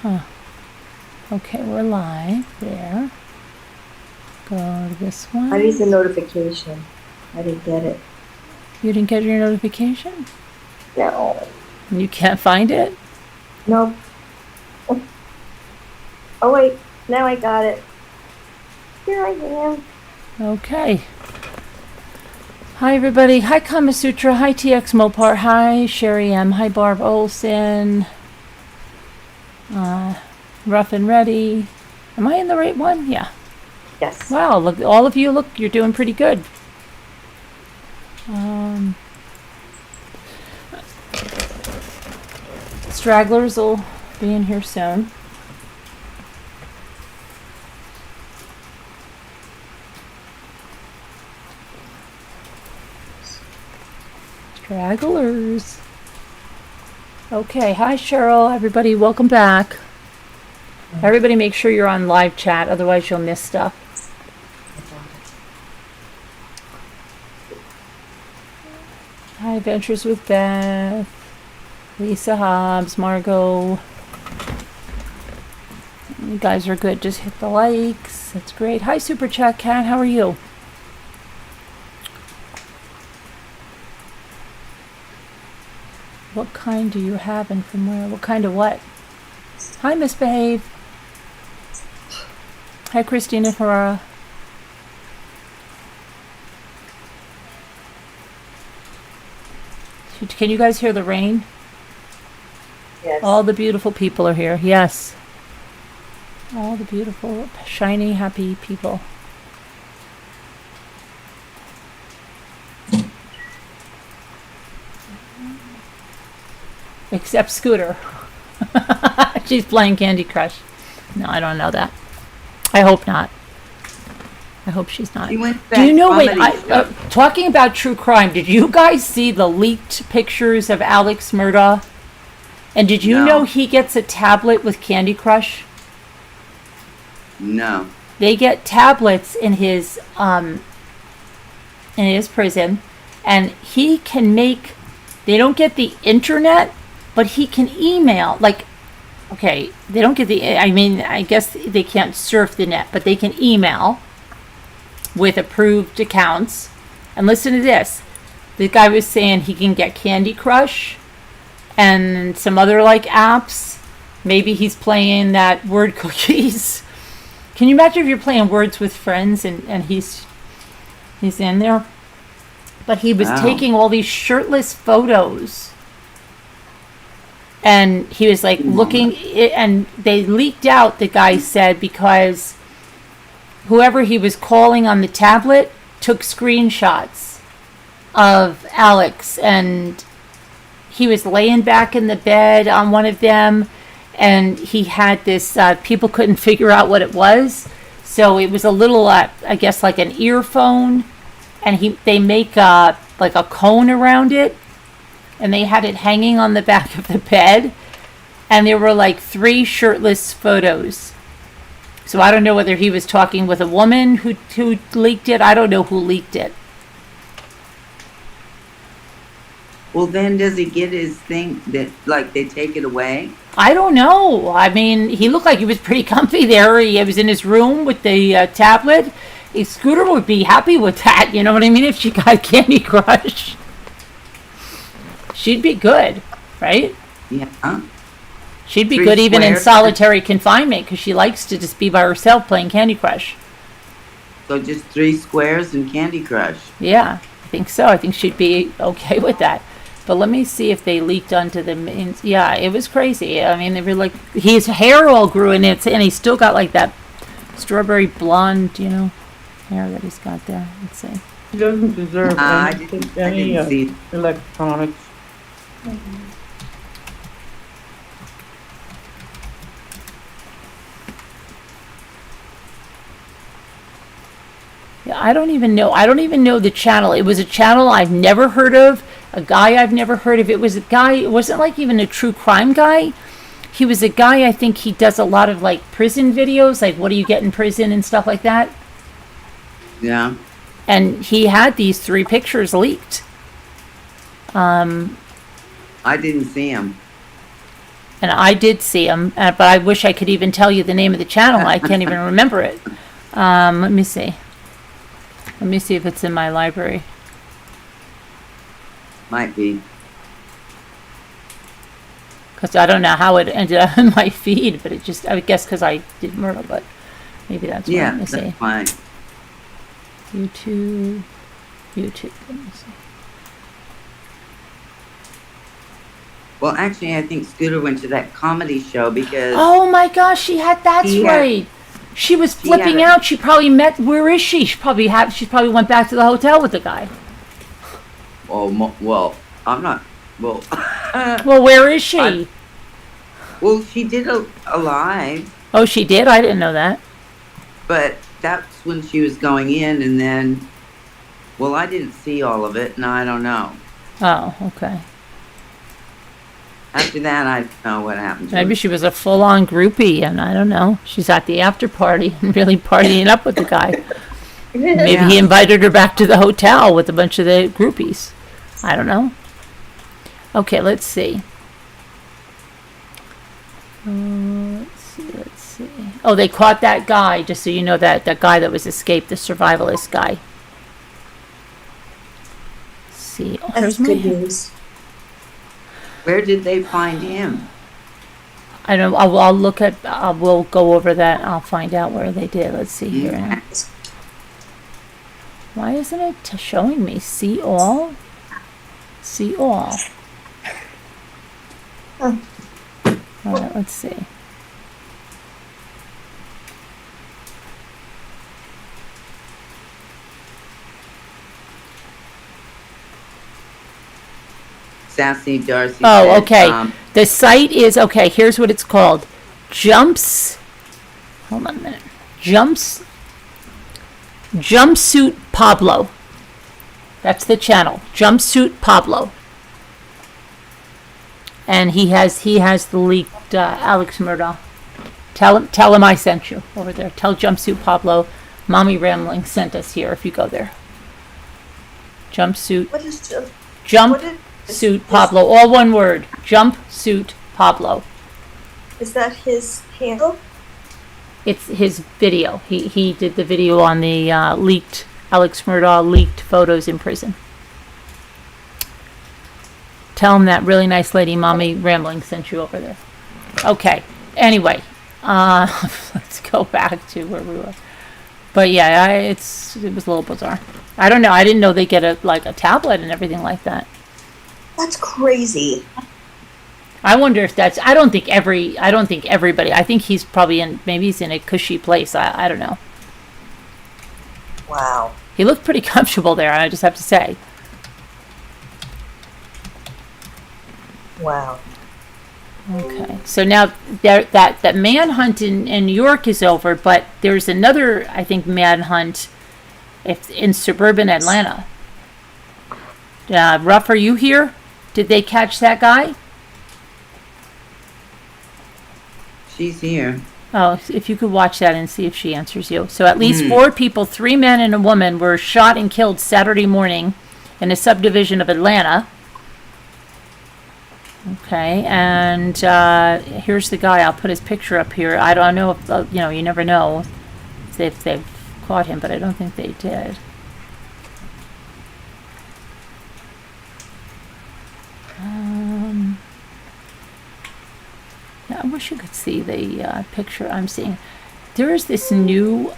Okay, we're live there. Go to this one. I need the notification. I didn't get it. You didn't get your notification? No. You can't find it? Nope. Oh wait, now I got it. Here I am. Okay. Hi everybody. Hi Kama Sutra. Hi TX Mopar. Hi Sherry M. Hi Barb Olson. Rough and Ready. Am I in the right one? Yeah. Yes. Wow, look, all of you, look, you're doing pretty good. Stragglers will be in here soon. Stragglers. Okay, hi Cheryl, everybody, welcome back. Everybody make sure you're on live chat, otherwise you'll miss stuff. Hi, Adventures with Beth, Lisa Hobbs, Margot. You guys are good, just hit the likes, that's great. Hi Super Chat Cat, how are you? What kind do you have and from where? What kind of what? Hi Misbehave. Hi Christina Ferrara. Can you guys hear the rain? Yes. All the beautiful people are here. Yes. All the beautiful, shiny, happy people. Except Scooter. She's playing Candy Crush. No, I don't know that. I hope not. I hope she's not. Do you know, wait, talking about true crime, did you guys see the leaked pictures of Alex Murdaugh? And did you know he gets a tablet with Candy Crush? No. They get tablets in his prison, and he can make, they don't get the internet, but he can email, like, okay, they don't get the, I mean, I guess they can't surf the net, but they can email with approved accounts. And listen to this. The guy was saying he can get Candy Crush and some other like apps. Maybe he's playing that Word Cookies. Can you imagine if you're playing Words with Friends and he's in there? But he was taking all these shirtless photos. And he was like looking, and they leaked out, the guy said, because whoever he was calling on the tablet took screenshots of Alex, and he was laying back in the bed on one of them, and he had this, people couldn't figure out what it was, so it was a little, I guess like an earphone, and they make like a cone around it, and they had it hanging on the back of the bed, and there were like 3 shirtless photos. So I don't know whether he was talking with a woman who leaked it. I don't know who leaked it. Well, then does he get his thing that, like, they take it away? I don't know. I mean, he looked like he was pretty comfy there. He was in his room with the tablet. A Scooter would be happy with that. You know what I mean? If she got Candy Crush, she'd be good, right? Yeah. She'd be 3 good even in squares. solitary confinement because she likes to just be by herself playing Candy Crush. So just 3 squares and Candy Crush. Yeah, I think so. I think she'd be okay with that. But let me see if they leaked onto the... Yeah, it was crazy. I mean, they were like... His hair all grew in it, and he still got like that strawberry blonde, you know, hair that he's got there. Let's see. He doesn't deserve I any didn't see. electronics. Yeah, I don't even know the channel. It was a channel I've never heard of, a guy I've never heard of. It was a guy, it wasn't like even a true crime guy. He was a guy, I think he does a lot of like prison videos, like what do you get in prison and stuff like that. Yeah. And he had these 3 pictures leaked. I didn't see him. And I did see him, but I wish I could even tell you the name of the channel. I can't even remember it. Let me see. Let me see if it's in my library. Might be. Because I don't know how it ended up in my feed, but it just, I would guess because I did murder, but maybe that's why. Yeah, Let me see. that's fine. YouTube. Let me see. Well, actually, I think Scooter went to that comedy show because Oh my gosh, that's He had- right. She was he had flipping a- out. She probably where is she? She probably went back to the hotel with the guy. well, I'm not. Well, Well, where is she? well, she did a live, Oh, she did? I didn't know that. but that's when she was going in, and then, well, I didn't see all of it, and I don't know. Oh, okay. After that, I don't know what happened to Maybe her. she was a full-on groupie, and I don't know. She's at the after party and really partying up with the guy. Maybe Yeah. he invited her back to the hotel with a bunch of the groupies. I don't know. Okay, let's see. Let's see. Oh, they caught that guy, just so you know, that guy that was escaped, the survivalist guy. Let's see. Oh, That's here's my good news. Where did they find him? I don't. I'll look at. We'll go over that. I'll find out where they did. Let's see here. Okay. Why isn't it showing me? See all. See all. Oh. All right. Let's see. Sassy Darcy. Oh, said, okay. The site is okay. Here's what it's called. Jumps. Hold on a minute. Jumpsuit Pablo. That's the channel. Jumpsuit Pablo. And he has the leaked Alex Murdaugh. Tell him I sent you over there. Tell Jumpsuit Pablo, Mommy Rambling sent us here. If you go there. Jumpsuit. What is Jumpsuit Pablo. All one word. Jumpsuit Pablo. Is that his handle? It's his video. He did the video on the leaked Alex Murdaugh leaked photos in prison. Tell him that really nice lady, Mommy Rambling, sent you over there. Okay. Anyway, let's go back to where we were. But yeah, it was a little bizarre. I don't know. I didn't know they get a tablet and everything like that. That's crazy. I wonder if that's. I don't think everybody. I think he's probably maybe he's in a cushy place. I don't know. Wow. He looked pretty comfortable there. I just have to say. Wow. Okay, so now that manhunt in New York is over, but there's another, I think, manhunt in suburban Atlanta. Ruff, are you here? Did they catch that guy? She's here. Oh, if you could watch that and see if she answers you. So at least 4 people, 3 men and a woman, were shot and killed Saturday morning in a subdivision of Atlanta. Okay, and here's the guy. I'll put his picture up here. I don't know if, you never know if they've caught him, but I don't think they did. Yeah, I wish you could see the picture I'm seeing. There is this new...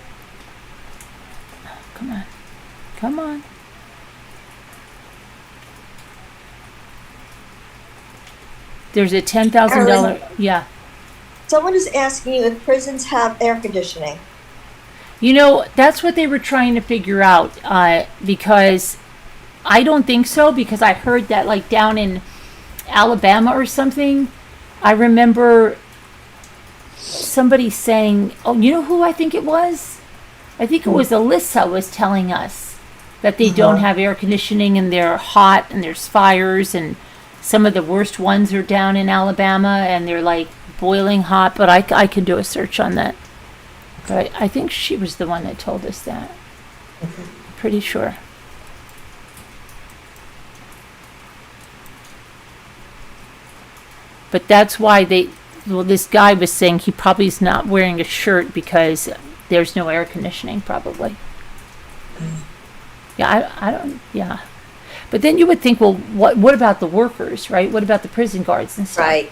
Come on. Come on. There's a $10,000... Yeah. Someone is asking you if prisons have air conditioning. You know, that's what they were trying to figure out, because I don't think so, because I heard that, like, down in Alabama or something, I remember somebody saying, oh, you know who I think it was? I think it was Alyssa was telling us that they don't have air conditioning and they're hot and there's fires and some of the worst ones are down in Alabama and they're like boiling hot, but I can do a search on that. But I think she was the one that told us that. Pretty sure. But that's why this guy was saying he probably is not wearing a shirt because there's no air conditioning, probably. Yeah, I don't, yeah. But then you would think, well, what about the workers, right? What about the prison guards and stuff? Right.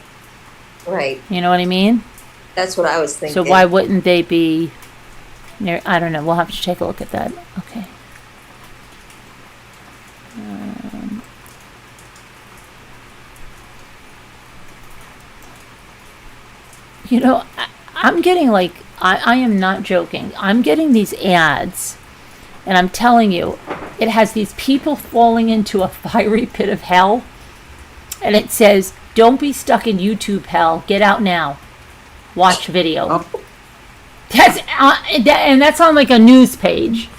Right. You know what I mean? That's what I was thinking. So why wouldn't they be near? I don't know. We'll have to take a look at that. Okay. You know, I'm getting like, I am not joking. I'm getting these ads, and I'm telling you, it has these people falling into a fiery pit of hell, and it says, "Don't be stuck in YouTube hell. Get out now. Watch video." Oh. That's on like a news page.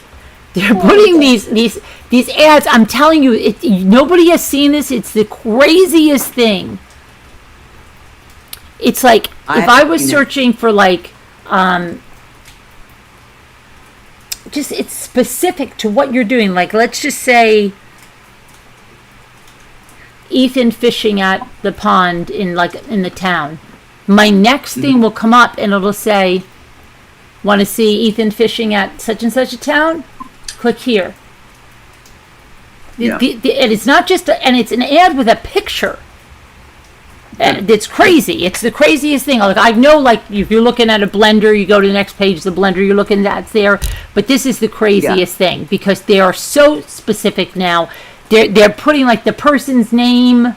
They're putting these ads. I'm telling you, nobody has seen this. It's the craziest thing. It's like if I was searching for like, just it's specific to what you're doing. Like let's just say Ethan fishing at the pond in the town. My next thing will come up and it'll say, "Want to see Ethan fishing at such and such a town? Click here." Yeah. It's not just, and it's an ad with a picture. And it's crazy. It's the craziest thing. Like I know, like if you're looking at a blender, you go to the next page, the blender you're looking at there. But this is the craziest thing because they are so specific now. They're putting like the person's name.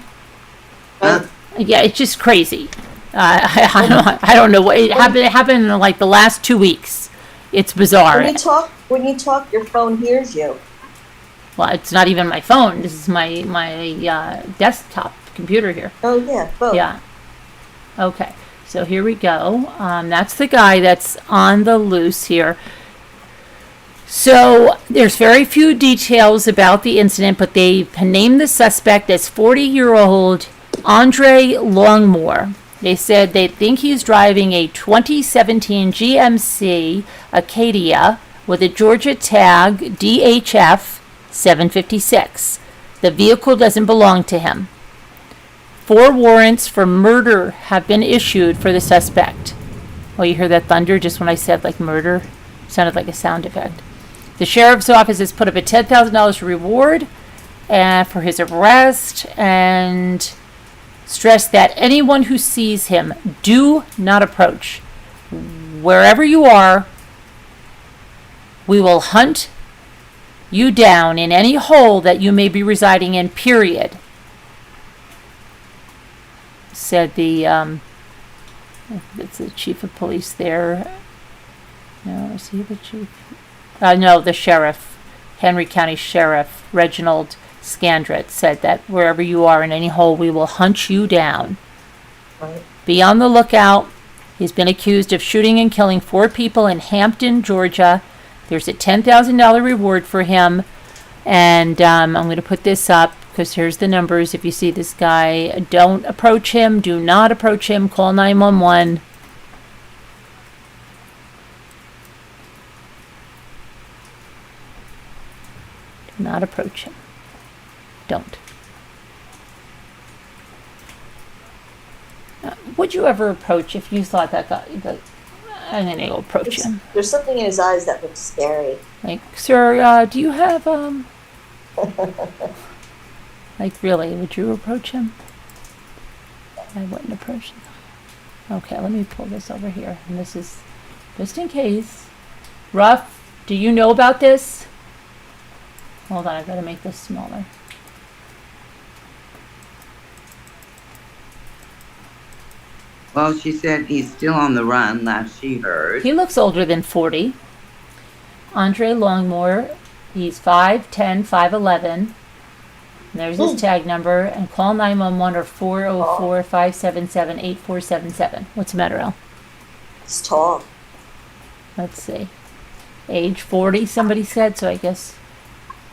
Yeah, it's just crazy. I don't know what it happened. It happened in like the last 2 weeks. It's bizarre. When you talk, your phone hears you. Well, it's not even my phone. This is my desktop computer here. Oh yeah, both. Yeah. Okay. So here we go. That's the guy that's on the loose here. So there's very few details about the incident, but they named the suspect as 40-year-old Andre Longmore. They said they think he's driving a 2017 GMC Acadia with a Georgia tag DHF 756. The vehicle doesn't belong to him. 4 warrants for murder have been issued for the suspect. Oh, you hear that thunder just when I said like murder? Sounded like a sound effect. The sheriff's office has put up a $10,000 reward for his arrest and stressed that anyone who sees him, do not approach. Wherever you are, we will hunt you down in any hole that you may be residing in, period. Said it's the chief of police there. No, is he the chief? No, the sheriff, Henry County Sheriff Reginald Scandrett said that wherever you are in any hole, we will hunt you down. Right. Be on the lookout. He's been accused of shooting and killing 4 people in Hampton, Georgia. There's a $10,000 reward for him. And I'm going to put this up because here's the numbers. If you see this guy, don't approach him. Do not approach him. Call 911. Do not approach him. Don't. Would you ever approach if you thought that guy? I'm going to go approach him. There's something in his eyes that looks scary. Like, sir, do you have like, really, would you approach him? I wouldn't approach him. Okay, let me pull this over here. And this is just in case. Ruff, do you know about this? Hold on, I've got to make this smaller. Well, she said he's still on the run, last she heard. He looks older than 40. Andre Longmore, he's 5'10", 5'11". There's his tag number. And call 911 or 404-577-8477. What's the matter, Al? He's tall. Let's see. Age 40, somebody said, so I guess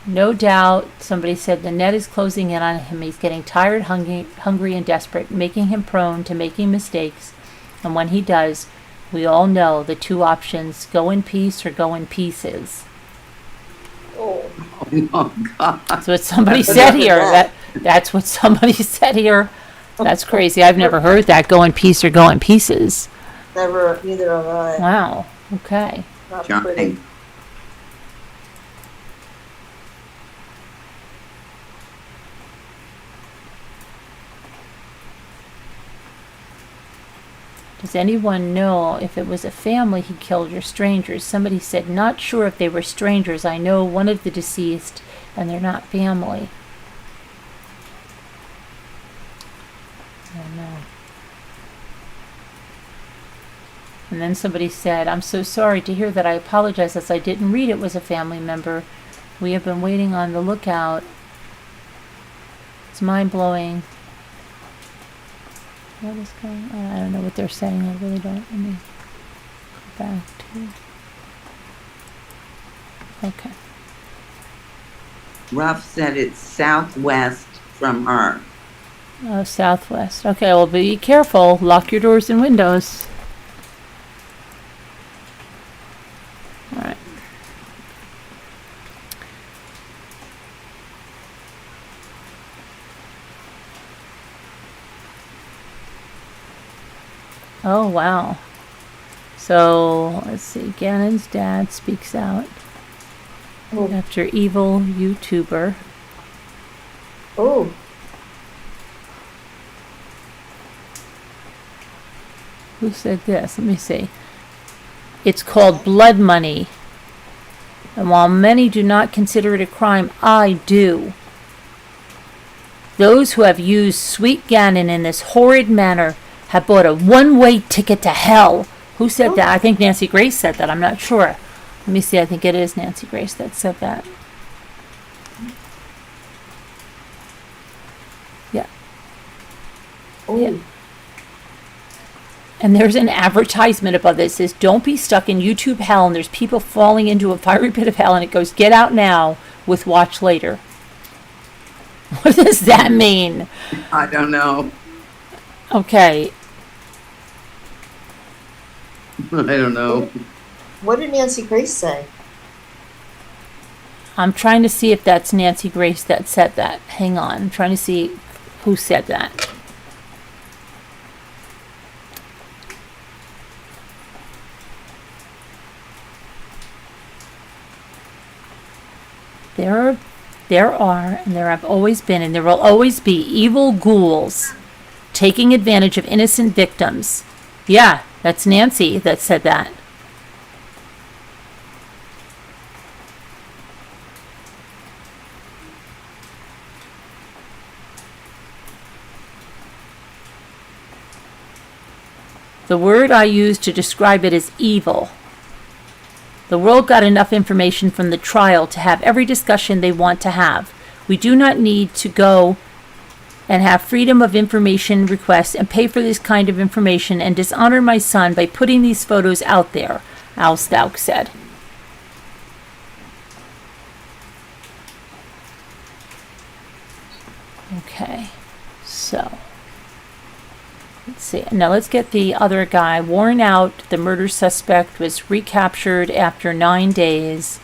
no doubt. Somebody said the net is closing in on him. He's getting tired, hungry, and desperate, making him prone to making mistakes. And when he does, we all know the 2 options: go in peace or go in pieces. Oh. Oh, God. That's what somebody said here. That's what somebody said here. That's crazy. I've never heard that. Go in peace or go in pieces. Never, neither have I. Wow. Okay. Not Shocking. pretty. Does anyone know if it was a family he killed or strangers? Somebody said, not sure if they were strangers. I know one of the deceased, and they're not family. I don't know. And then somebody said, I'm so sorry to hear that. I apologize as I didn't read it was a family member. We have been waiting on the lookout. It's mind-blowing. What is going on? I don't know what they're saying. I really don't. Let me go back to... Okay. Ruff said it's southwest from her. Oh, southwest. Okay, well, be careful. Lock your doors and windows. All right. Oh, wow. So, let's see. Gannon's dad speaks out Oh. after evil YouTuber. Oh, Who said this? Let me see. It's called blood money. And while many do not consider it a crime, I do. Those who have used Sweet Gannon in this horrid manner have bought a one-way ticket to hell. Who said that? I think Nancy Grace said that. I'm not sure. Let me see. I think it is Nancy Grace that said that. Yeah. oh. Yeah. And there's an advertisement above that says, don't be stuck in YouTube hell, and there's people falling into a fiery pit of hell, and it goes, get out now with watch later. What does that mean? I don't know. Okay. I don't know. What did Nancy Grace say? I'm trying to see if that's Nancy Grace that said that. Hang on. I'm trying to see who said that. There are, and there have always been, and there will always be evil ghouls taking advantage of innocent victims. Yeah, that's Nancy that said that. The word I use to describe it is evil. The world got enough information from the trial to have every discussion they want to have. We do not need to go and have freedom of information requests and pay for this kind of information and dishonor my son by putting these photos out there, Al Stauck said. Okay, so let's see. Now let's get the other guy. Worn out, the murder suspect was recaptured after 9 days.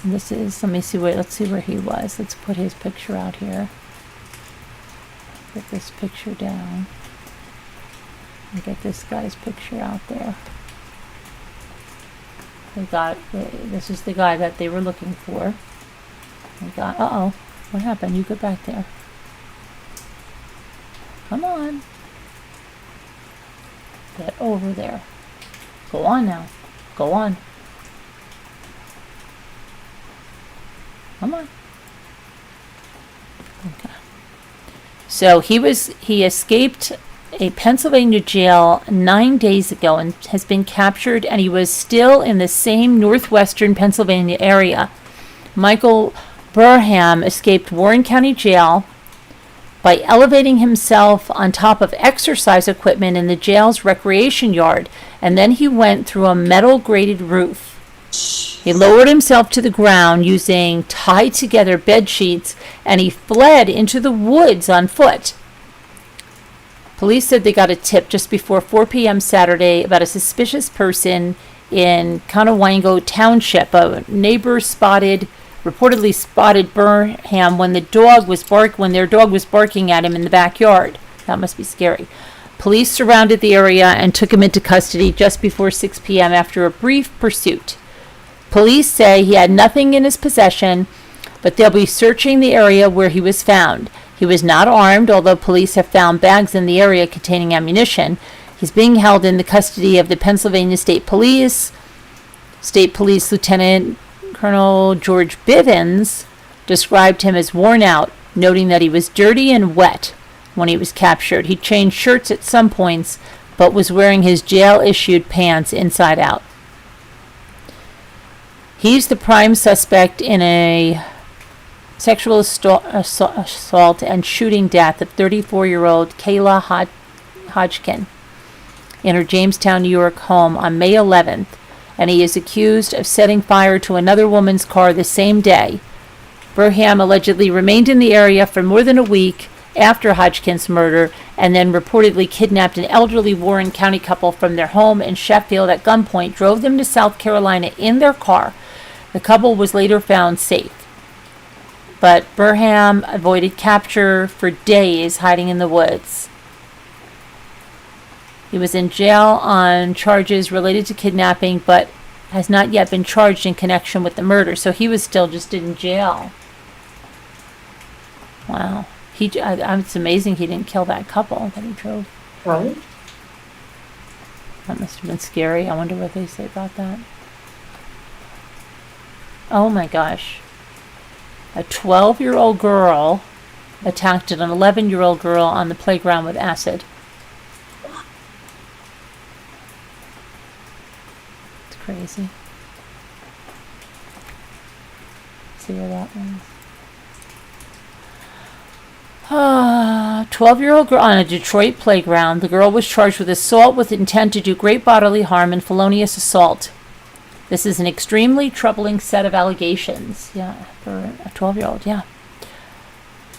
And this is, let me see, wait, let's see where he was. Let's put his picture out here. Get this picture down. And get this guy's picture out there. This is the guy that they were looking for. They got, uh-oh, what happened? You go back there. Come on. Get over there. Go on now. Go on. Come on. Okay. So he escaped a Pennsylvania jail 9 days ago and has been captured, and he was still in the same northwestern Pennsylvania area. Michael Burham escaped Warren County Jail by elevating himself on top of exercise equipment in the jail's recreation yard, and then he went through a metal grated roof. He lowered himself to the ground using tied together bed sheets, and he fled into the woods on foot. Police said they got a tip just before 4 p.m. Saturday about a suspicious person in Conewango Township. A neighbor spotted reportedly spotted Burnham when their dog was barking at him in the backyard. That must be scary. Police surrounded the area and took him into custody just before 6 p.m. after a brief pursuit. Police say he had nothing in his possession, but they'll be searching the area where he was found. He was not armed, although police have found bags in the area containing ammunition. He's being held in the custody of the Pennsylvania State Police. State Police Lieutenant Colonel George Bivens described him as worn out, noting that he was dirty and wet when he was captured. He changed shirts at some points, but was wearing his jail-issued pants inside out. He's the prime suspect in a sexual assault and shooting death of 34-year-old Kayla Hodgkin in her Jamestown, New York home on May 11th, and he is accused of setting fire to another woman's car the same day. Burnham allegedly remained in the area for more than a week after Hodgkin's murder, and then reportedly kidnapped an elderly Warren County couple from their home in Sheffield at gunpoint, drove them to South Carolina in their car. The couple was later found safe. But Burnham avoided capture for days, hiding in the woods. He was in jail on charges related to kidnapping, but has not yet been charged in connection with the murder. So he was still just in jail. Wow. It's amazing he didn't kill that couple that he drove. Right? That must have been scary. I wonder what they say about that. Oh my gosh. A 12-year-old girl attacked an 11-year-old girl on the playground with acid. It's crazy. See where that one's. 12-year-old girl on a Detroit playground. The girl was charged with assault with intent to do great bodily harm and felonious assault. This is an extremely troubling set of allegations. Yeah, for a 12-year-old, yeah.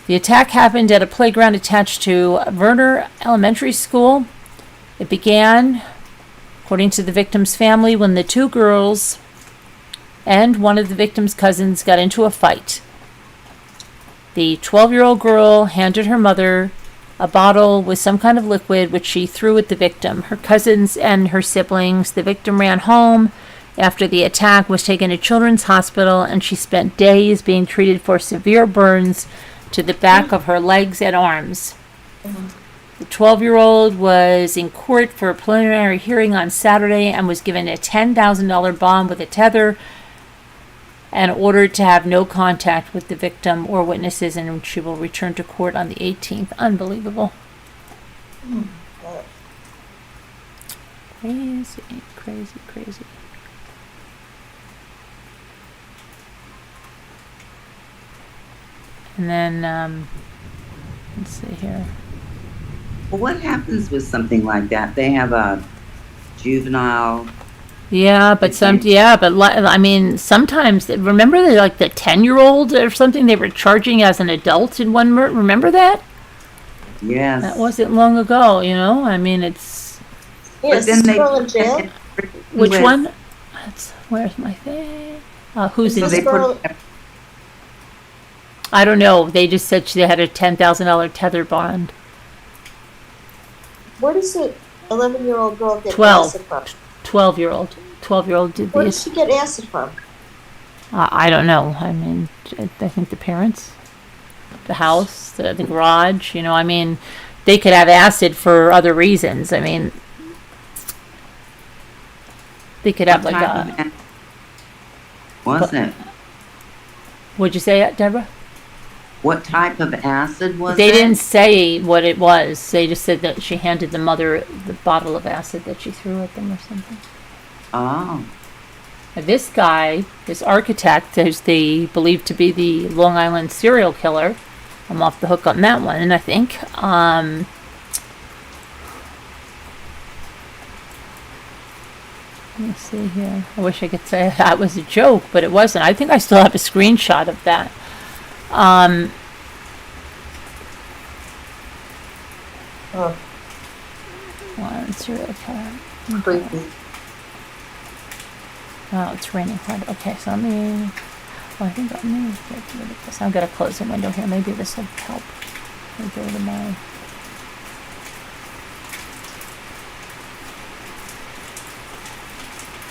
The attack happened at a playground attached to Werner Elementary School. It began, according to the victim's family, when the two girls and one of the victim's cousins got into a fight. The 12-year-old girl handed her mother a bottle with some kind of liquid, which she threw at the victim. Her cousins and her siblings. The victim ran home after the attack, was taken to Children's Hospital, and she spent days being treated for severe burns to the back of her legs and arms. The 12-year-old was in court for a preliminary hearing on Saturday and was given a $10,000 bond with a tether and ordered to have no contact with the victim or witnesses, and she will return to court on the 18th. Unbelievable. Crazy, crazy, crazy. And then, let's see here. Well, what happens with something like that? They have a juvenile. Yeah, but sometimes, remember the 10-year-old or something they were charging as an adult in one murder? Remember that? Yes. That wasn't long ago, it's... Yes, still in jail. Which one? Where's my thing? Who's in This girl, I don't know. They just said she had a $10,000 tether bond. where does the 11-year-old girl get 12. acid from? 12-year-old did Where this. did she get acid from? I don't know. I think the parents, the house, the garage, they could have acid for other reasons. They could have Was it? What'd you say, Deborah? What type of acid was it? They didn't say what it was. They just said that she handed the mother the bottle of acid that she threw at them or something. Oh. Now, this guy, this architect, who's believed to be the Long Island serial killer. I'm off the hook on that one, I think. Let me see here. I wish I could say that was a joke, but it wasn't. I think I still have a screenshot of that. One serial killer. Creepy. Oh, it's raining hard. Okay, so let me... I think I'm going to get rid of this. I'm going to close the window here. Maybe this will help. I'll go to my...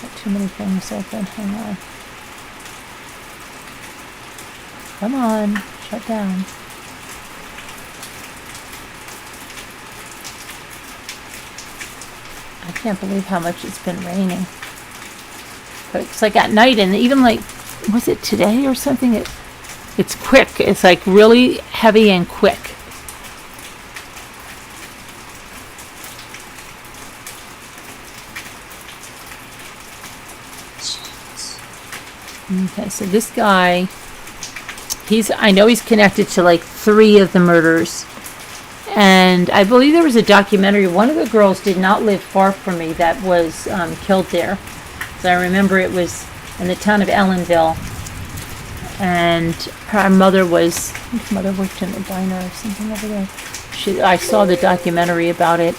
Got too many things open. Hang on. Come on. Shut down. I can't believe how much it's been raining. But it's like at night, and even like, was it today or something? It's quick. It's like really heavy and quick. Okay, so this guy, I know he's connected to like 3 of the murders. And I believe there was a documentary. One of the girls did not live far from me that was killed there. So I remember it was in the town of Ellenville. And her mother was, I think her mother worked in a diner or something over there. I saw the documentary about it.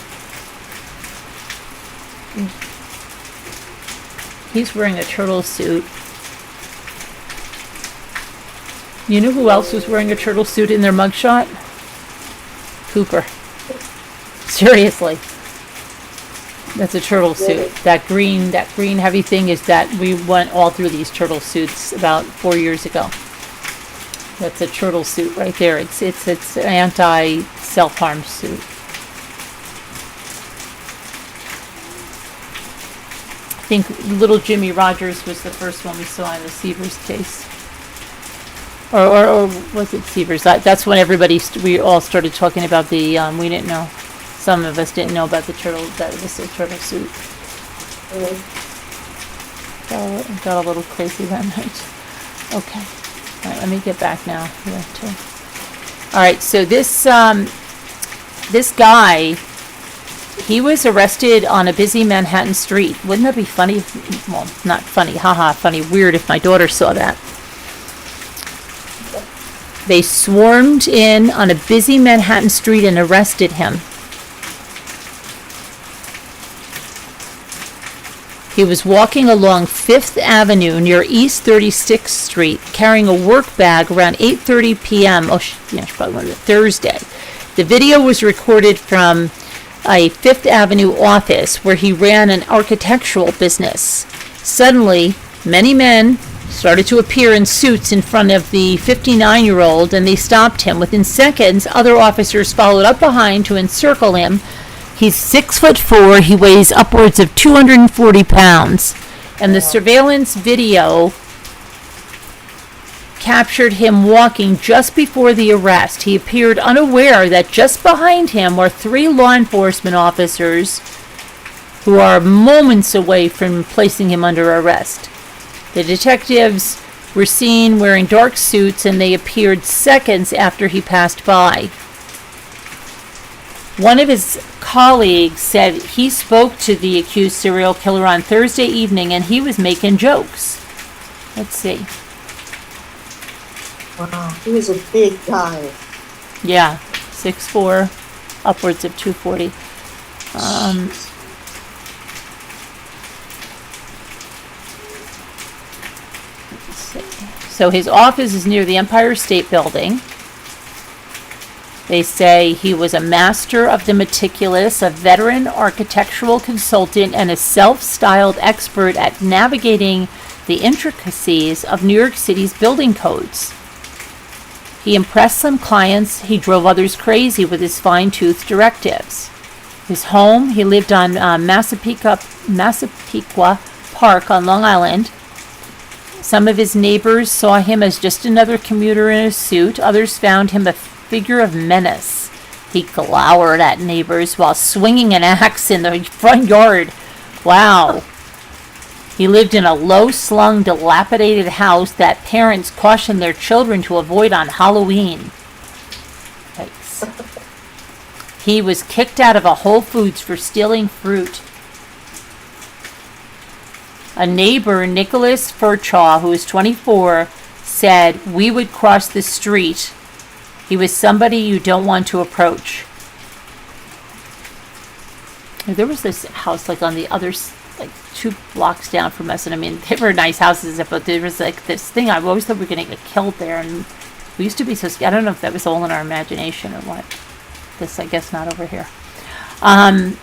He's wearing a turtle suit. You know who else was wearing a turtle suit in their mugshot? Cooper. Seriously. That's a turtle suit. That green heavy thing is that we went all through these turtle suits about 4 years ago. That's a turtle suit right there. It's an anti-self-harm suit. I think little Jimmy Rogers was the first one we saw in the Severs case. Or was it Severs? That's when we all started talking about the, we didn't know. Some of us didn't know about the turtle, that it was a turtle suit. Really? Got a little crazy that night. Okay. All right, let me get back now. Here too. All right, so this guy, he was arrested on a busy Manhattan street. Wouldn't that be funny? Well, not funny. Haha, funny. Weird if my daughter saw that. They swarmed in on a busy Manhattan street and arrested him. He was walking along 5th Avenue near East 36th Street, carrying a work bag around 8:30 p.m. She probably went to Thursday. The video was recorded from a 5th Avenue office where he ran an architectural business. Suddenly, many men started to appear in suits in front of the 59-year-old, and they stopped him. Within seconds, other officers followed up behind to encircle him. He's 6'4". He weighs upwards of 240 pounds. And the surveillance video captured him walking just before the arrest. He appeared unaware that just behind him were 3 law enforcement officers who are moments away from placing him under arrest. The detectives were seen wearing dark suits, and they appeared seconds after he passed by. One of his colleagues said he spoke to the accused serial killer on Thursday evening, and he was making jokes. Let's see. Wow, he was a big guy. Yeah, 6'4", upwards of 240. So his office is near the Empire State Building. They say he was a master of the meticulous, a veteran architectural consultant, and a self-styled expert at navigating the intricacies of New York City's building codes. He impressed some clients. He drove others crazy with his fine-toothed directives. His home, he lived on Massapequa Park on Long Island. Some of his neighbors saw him as just another commuter in a suit. Others found him a figure of menace. He glowered at neighbors while swinging an axe in the front yard. Wow. He lived in a low-slung, dilapidated house that parents cautioned their children to avoid on Halloween. Yikes. He was kicked out of a Whole Foods for stealing fruit. A neighbor, Nicholas Furchaw, who was 24, said, "We would cross the street. He was somebody you don't want to approach." There was this house like on the other like 2 blocks down from us. And I mean, they were nice houses, but there was like this thing. I always thought we were going to get killed there. And we used to be so scared. I don't know if that was all in our imagination or what. This, I guess, not over here. On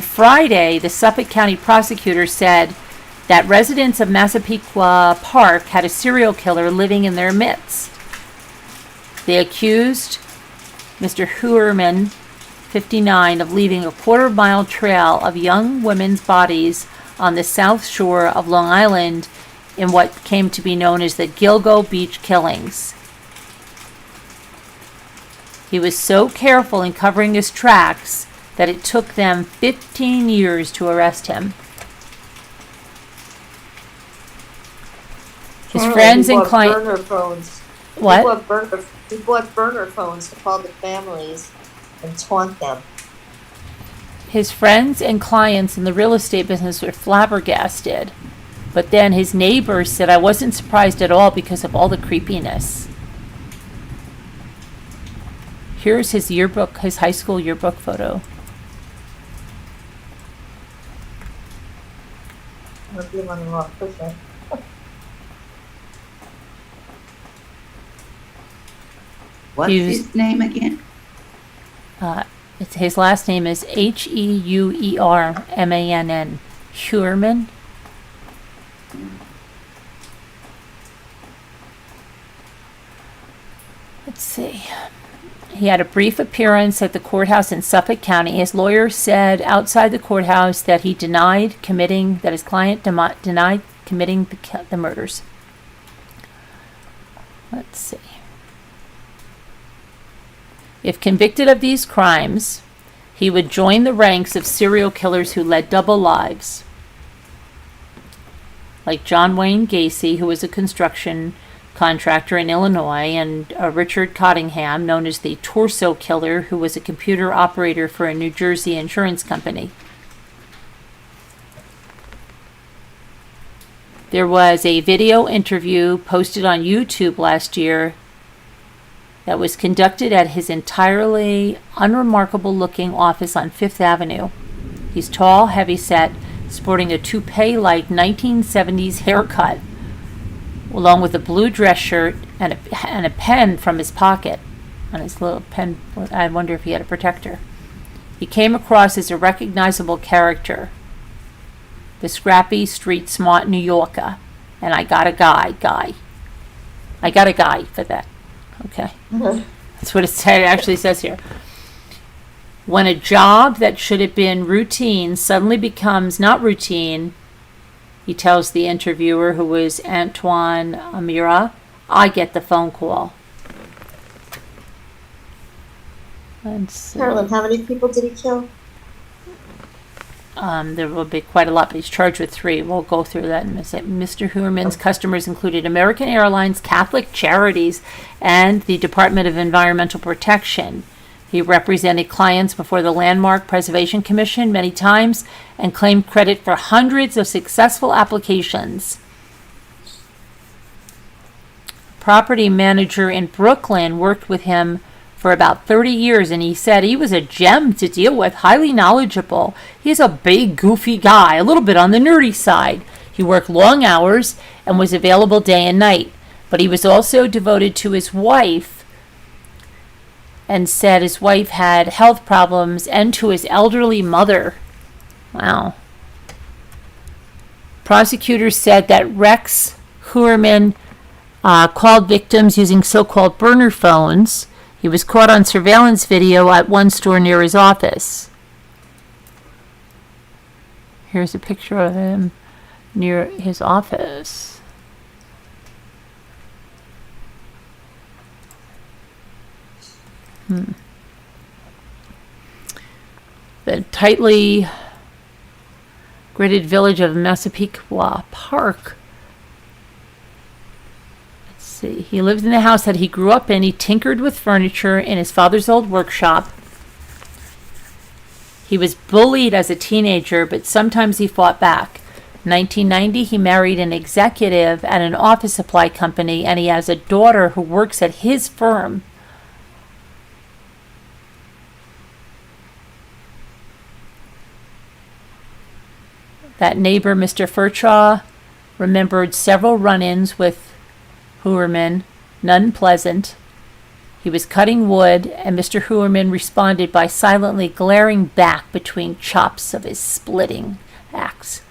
Friday, the Suffolk County prosecutor said that residents of Massapequa Park had a serial killer living in their midst. They accused Mr. Huerman, 59, of leaving a quarter-mile trail of young women's bodies on the south shore of Long Island in what came to be known as the Gilgo Beach killings. He was so careful in covering his tracks that it took them 15 years to arrest him. His friends and clients... burner phones. What? He bought burner phones to call the families and taunt them. His friends and clients in the real estate business were flabbergasted. But then his neighbors said, I wasn't surprised at all because of all the creepiness. Here's his yearbook, his high school yearbook photo. I'll be on the wrong person. What's his name again? His last name is Heuermann. Huerman. Let's see. He had a brief appearance at the courthouse in Suffolk County. His lawyer said outside the courthouse that he denied committing, that his client denied committing the murders. Let's see. If convicted of these crimes, he would join the ranks of serial killers who led double lives, like John Wayne Gacy, who was a construction contractor in Illinois, and Richard Cottingham, known as the Torso Killer, who was a computer operator for a New Jersey insurance company. There was a video interview posted on YouTube last year that was conducted at his entirely unremarkable-looking office on Fifth Avenue. He's tall, heavy-set, sporting a toupee-like 1970s haircut, along with a blue dress shirt and a pen from his pocket. On his little pen, I wonder if he had a protector. He came across as a recognizable character, the scrappy, street-smart New Yorker. And I got a guy. I got a guy for that. Okay. That's what it actually says here. When a job that should have been routine suddenly becomes not routine, he tells the interviewer, who was Antoine Amira, I get the phone call. Let's see. Carolyn, how many people did he kill? There will be quite a lot, but he's charged with 3. We'll go through that in a second. Mr. Huerman's customers included American Airlines, Catholic Charities, and the Department of Environmental Protection. He represented clients before the Landmark Preservation Commission many times and claimed credit for hundreds of successful applications. Property manager in Brooklyn worked with him for about 30 years, and he said he was a gem to deal with, highly knowledgeable. He's a big, goofy guy, a little bit on the nerdy side. He worked long hours and was available day and night, but he was also devoted to his wife, and said his wife had health problems, and to his elderly mother. Wow. Prosecutors said that Rex Huerman called victims using so-called burner phones. He was caught on surveillance video at one store near his office. Here's a picture of him near his office. The tightly gridded village of Massapequa Park. Let's see. He lived in the house that he grew up in. He tinkered with furniture in his father's old workshop. He was bullied as a teenager, but sometimes he fought back. In 1990, he married an executive at an office supply company, and he has a daughter who works at his firm. That neighbor, Mr. Furtraw, remembered several run-ins with Hooerman, none pleasant. He was cutting wood, and Mr. Hooerman responded by silently glaring back between chops of his splitting axe.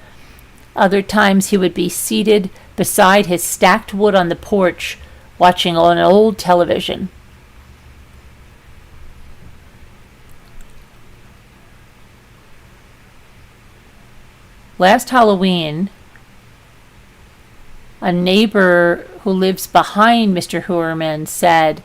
Other times he would be seated beside his stacked wood on the porch, watching on an old television. Last Halloween, a neighbor who lives behind Mr. Hooerman said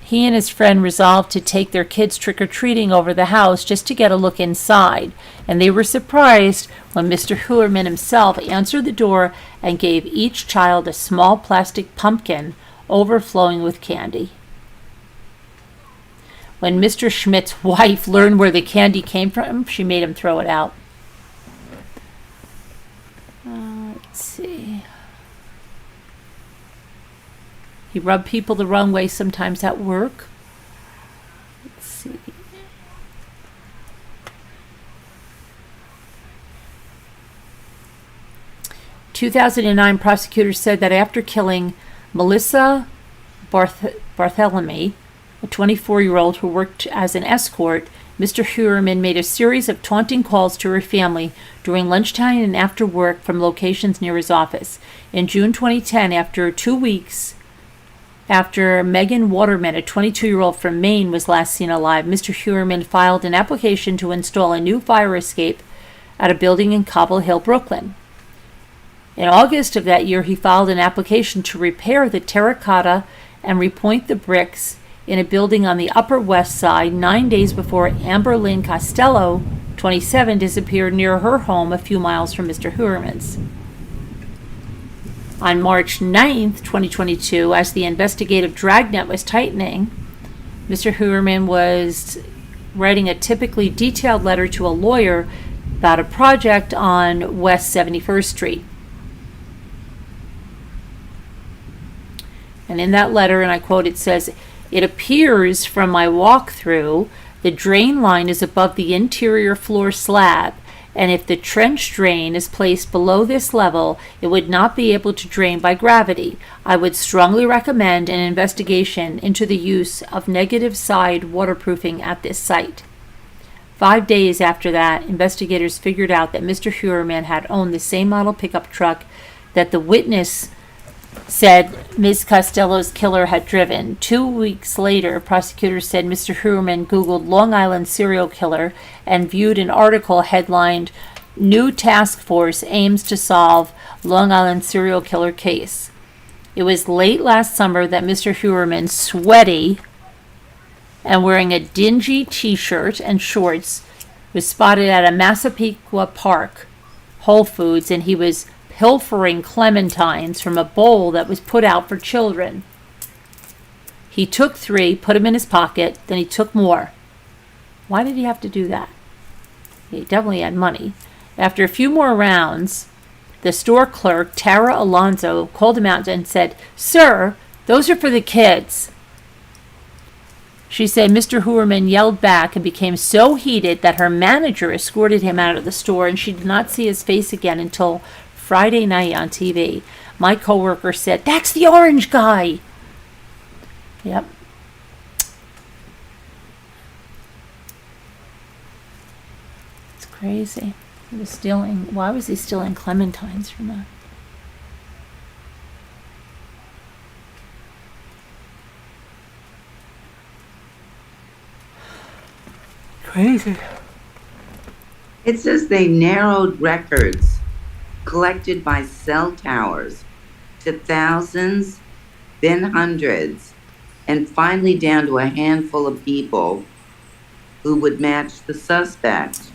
he and his friend resolved to take their kids trick-or-treating over the house just to get a look inside, and they were surprised when Mr. Hooerman himself answered the door and gave each child a small plastic pumpkin overflowing with candy. When Mr. Schmidt's wife learned where the candy came from, she made him throw it out. Let's see. He rubbed people the wrong way sometimes at work. Let's see. In 2009, prosecutors said that after killing Melissa Barthélemy, a 24-year-old who worked as an escort, Mr. Hooerman made a series of taunting calls to her family during lunchtime and after work from locations near his office. In June 2010, after 2 weeks after Megan Waterman, a 22-year-old from Maine, was last seen alive, Mr. Hooerman filed an application to install a new fire escape at a building in Cobble Hill, Brooklyn. In August of that year, he filed an application to repair the terracotta and repoint the bricks in a building on the Upper West Side 9 days before Amber Lynn Costello, 27, disappeared near her home a few miles from Mr. Hooerman's. On March 9th, 2022, as the investigative dragnet was tightening, Mr. Hooerman was writing a typically detailed letter to a lawyer about a project on West 71st Street. And in that letter, and I quote, it says, "It appears from my walkthrough, the drain line is above the interior floor slab, and if the trench drain is placed below this level, it would not be able to drain by gravity. I would strongly recommend an investigation into the use of negative side waterproofing at this site." 5 days after that, investigators figured out that Mr. Hooerman had owned the same model pickup truck that the witness said Ms. Costello's killer had driven. 2 weeks later, prosecutors said Mr. Hooerman Googled Long Island serial killer and viewed an article headlined, "New Task Force Aims to Solve Long Island Serial Killer Case." It was late last summer that Mr. Hooerman, sweaty and wearing a dingy t-shirt and shorts, was spotted at a Massapequa Park Whole Foods, and he was pilfering clementines from a bowl that was put out for children. He took 3, put them in his pocket, then he took more. Why did he have to do that? He definitely had money. After a few more rounds, the store clerk, Tara Alonso, called him out and said, "Sir, those are for the kids." She said Mr. Hooerman yelled back and became so heated that her manager escorted him out of the store, and she did not see his face again until Friday night on TV. My coworker said, "That's the orange guy." Yep. It's crazy. He was stealing. Why was he stealing clementines from that? Crazy. It says they narrowed records collected by cell towers to thousands, then hundreds, and finally down to a handful of people who would match the suspect.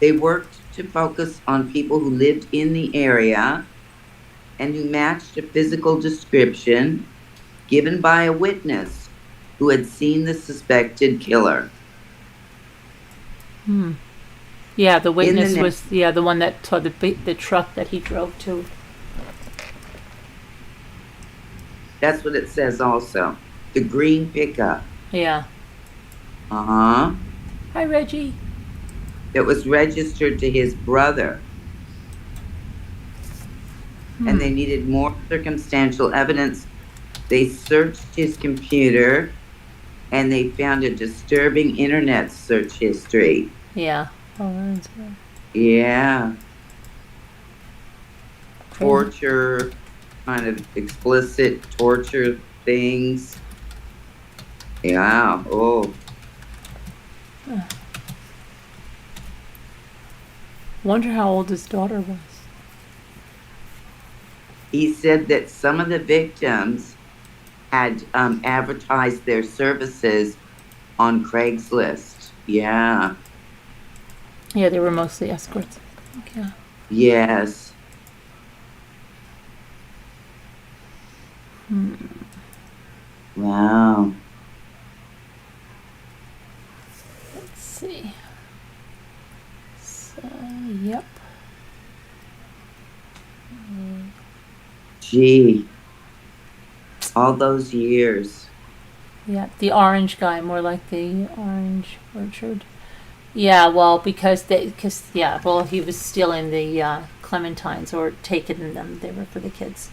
They worked to focus on people who lived in the area and who matched a physical description given by a witness who had seen the suspected killer. Yeah, the witness was the one that saw the truck that he drove to. That's what it says also. The green pickup. Yeah. Uh-huh. Hi, Reggie. that was registered to his brother. And they needed more circumstantial evidence. They searched his computer and they found a disturbing internet search history. Yeah. Oh, that's good. Yeah. Crazy. Torture, kind of explicit torture things. Yeah. Oh. Wonder how old his daughter was. He said that some of the victims had advertised their services on Craigslist. Yeah. Yeah, they were mostly escorts. I think, yeah. Yes. Wow. Let's see. So, yep. Gee. All those years. Yeah, the orange guy, more like the orange orchard. Yeah, well, because he was stealing the clementines or taking them. They were for the kids.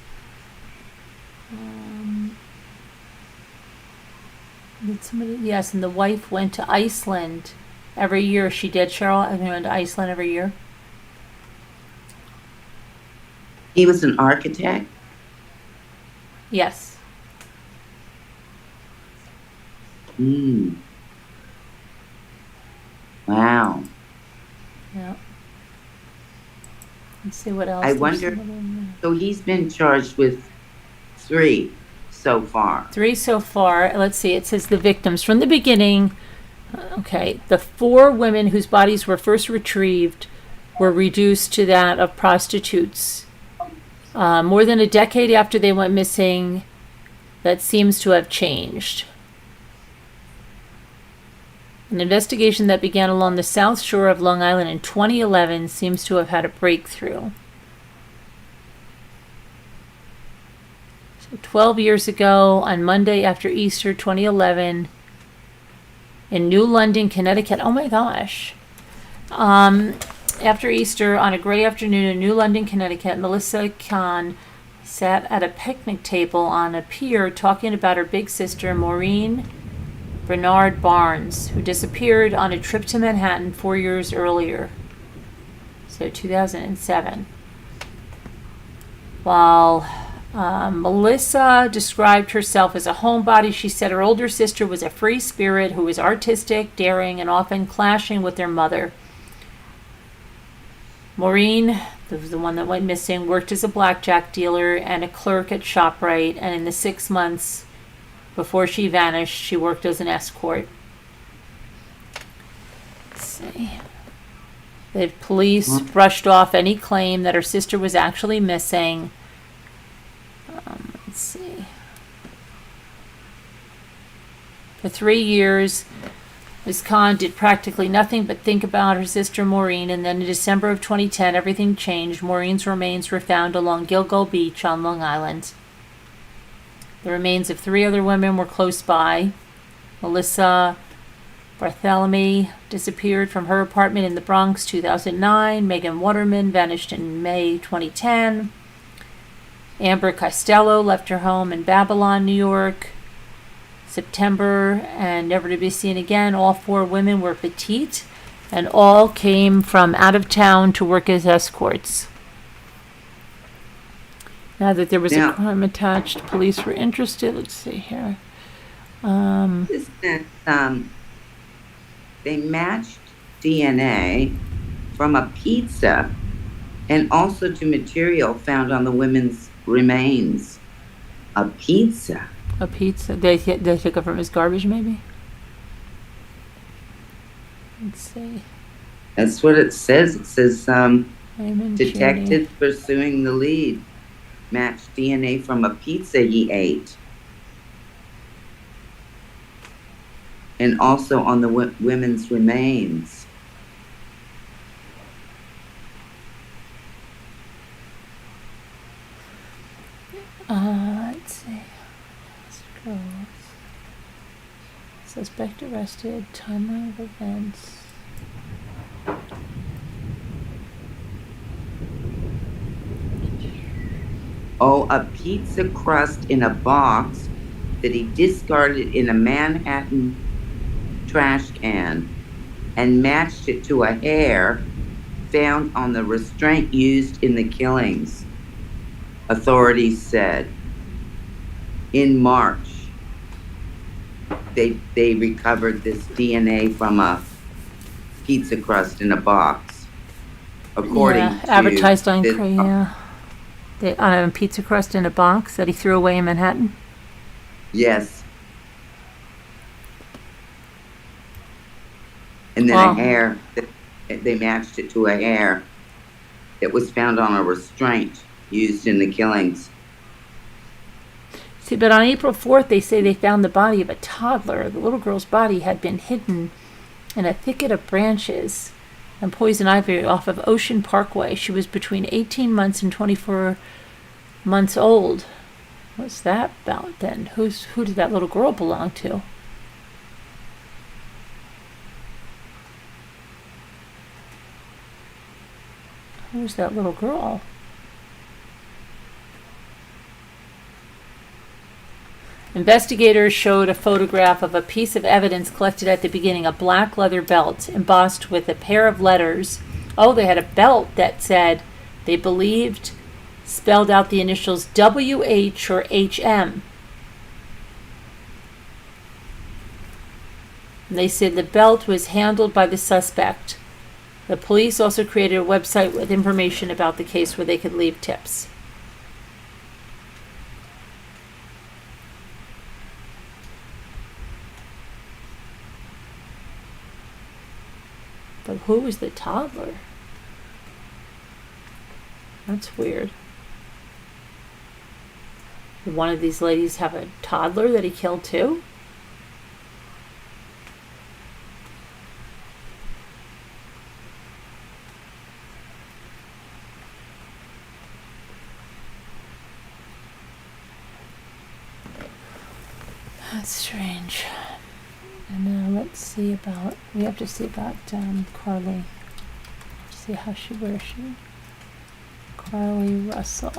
Did somebody? Yes, and the wife went to Iceland every year. She did, Cheryl. I went to Iceland every year. He was an architect. Yes. Wow. Yeah. Let's see what else. I There's wonder. some other- So he's been charged with 3 so far. 3 so far. Let's see. It says the victims from the beginning. Okay, the 4 women whose bodies were first retrieved were reduced to that of prostitutes. More than a decade after they went missing, that seems to have changed. An investigation that began along the south shore of Long Island in 2011 seems to have had a breakthrough. So 12 years ago, on Monday after Easter 2011, in New London, Connecticut. Oh my gosh. After Easter, on a gray afternoon in New London, Connecticut, Melissa Kahn sat at a picnic table on a pier talking about her big sister, Maureen Bernard Barnes, who disappeared on a trip to Manhattan 4 years earlier. So 2007. While Melissa described herself as a homebody, she said her older sister was a free spirit who was artistic, daring, and often clashing with their mother. Maureen, the one that went missing, worked as a blackjack dealer and a clerk at ShopRite, and in the 6 months before she vanished, she worked as an escort. Let's see. The police brushed off any claim that her sister was actually missing. Let's see. For 3 years, Ms. Kahn did practically nothing but think about her sister Maureen, and then in December of 2010, everything changed. Maureen's remains were found along Gilgo Beach on Long Island. The remains of 3 other women were close by. Melissa Bartholomew disappeared from her apartment in the Bronx 2009. Megan Waterman vanished in May 2010. Amber Costello left her home in Babylon, New York, September, and never to be seen again. All 4 women were petite, and all came from out of town to work as escorts. Now that there was a crime attached, police were interested. Let's see here. Is that they matched DNA from a pizza and also to material found on the women's remains. A pizza. A pizza? They took it from his garbage, maybe? Let's see. That's what it says. It says Raymond detectives Cheney. pursuing the lead matched DNA from a pizza he ate. And also on the women's remains. Let's see. Scrolls. Suspect arrested. Timeline of events. Oh, a pizza crust in a box that he discarded in a Manhattan trash can and matched it to a hair found on the restraint used in the killings, authorities said. In March, they recovered this DNA from a pizza crust in a box, according to advertised on this, They a pizza crust in a box that he threw away in Manhattan. yes. And then Wow. a hair, they matched it to a hair that was found on a restraint used in the killings. See, but on April 4th, they say they found the body of a toddler. The little girl's body had been hidden in a thicket of branches and poison ivy off of Ocean Parkway. She was between 18 months and 24 months old. What's that about then? Who did that little girl belong to? Who's that little girl? Investigators showed a photograph of a piece of evidence collected at the beginning, a black leather belt embossed with a pair of letters. Oh, they had a belt that said, they believed, spelled out the initials WH or HM. And they said the belt was handled by the suspect. The police also created a website with information about the case where they could leave tips. But who was the toddler? That's weird. Did one of these ladies have a toddler that he killed too? That's strange. And now let's see about, we have to see about Carlee. See where is she? Carlee Russel.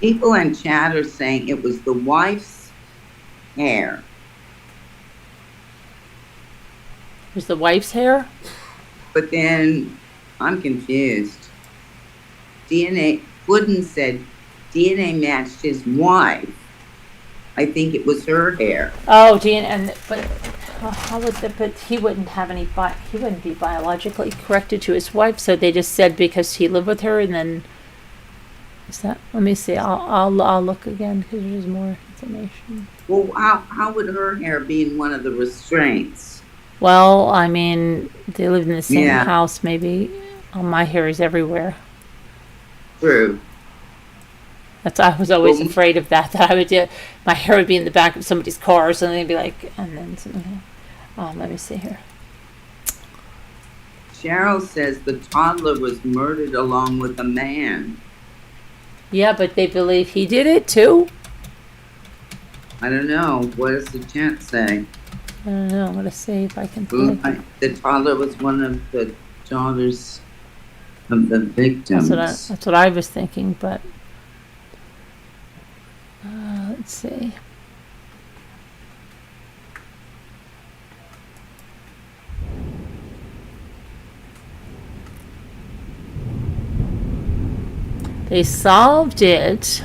People in chat are saying it was the wife's hair. It was the wife's hair? But then I'm confused. Wooden said DNA matched his wife. I think it was her hair. Oh, but how would but he wouldn't have any, he wouldn't be biologically corrected to his wife, so they just said because he lived with her, and then, let me see, I'll look again, because there's more information. Well, how would her hair be in one of the restraints? Well, I mean, they lived in the same Yeah. house, maybe. Oh, my hair is everywhere. True. I was always Well, afraid of that I would do. My hair would be in the back of somebody's car, or something, they'd be like, and then something. Let me see here. Cheryl says the toddler was murdered along with a man. Yeah, but they believe he did it too. I don't know. What does the chat say? I don't know. I'm gonna see if I can. The toddler was one of the daughters of the victims. That's what I was thinking, but let's see. They solved it.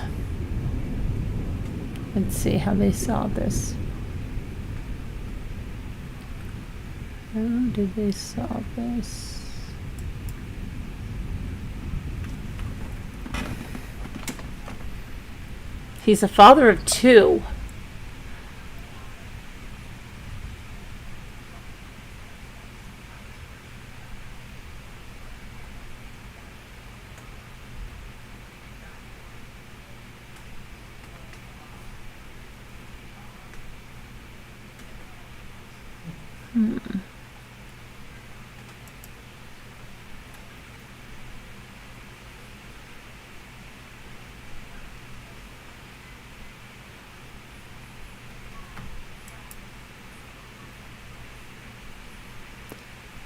Let's see how they solved this. How did they solve this? He's a father of two.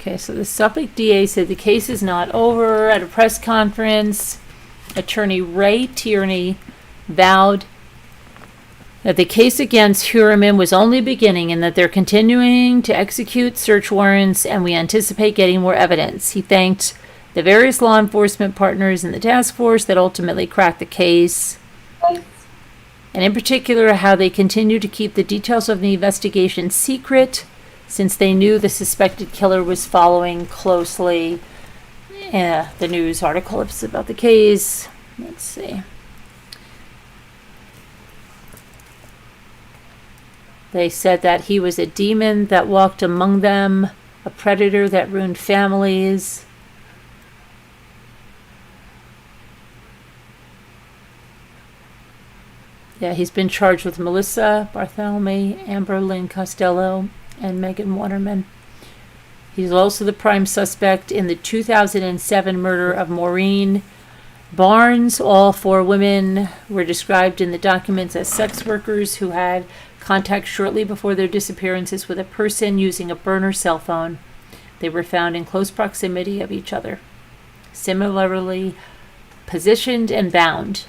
Okay, so the Suffolk DA said the case is not over. At a press conference, attorney Ray Tierney vowed that the case against Huraman was only beginning and that they're continuing to execute search warrants and we anticipate getting more evidence. He thanked the various law enforcement partners in the task force that ultimately cracked the case, and in particular how they continue to keep the details of the investigation secret since they knew the suspected killer was following closely. The news article is about the case. Let's see. They said that he was a demon that walked among them, a predator that ruined families. Yeah, he's been charged with Melissa Bartholomew, Amber Lynn Costello, and Megan Waterman. He's also the prime suspect in the 2007 murder of Maureen Barnes. All 4 women were described in the documents as sex workers who had contact shortly before their disappearances with a person using a burner cell phone. They were found in close proximity of each other, similarly positioned and bound.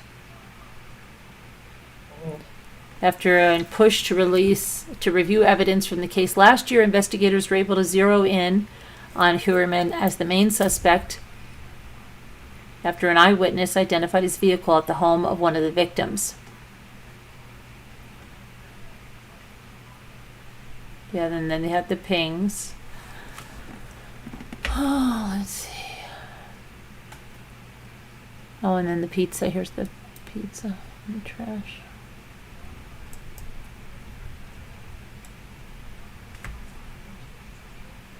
After a push to review evidence from the case last year, investigators were able to zero in on Huraman as the main suspect after an eyewitness identified his vehicle at the home of one of the victims. Yeah, and then they had the pings. Oh, let's see. Oh, and then the pizza. Here's the pizza in the trash.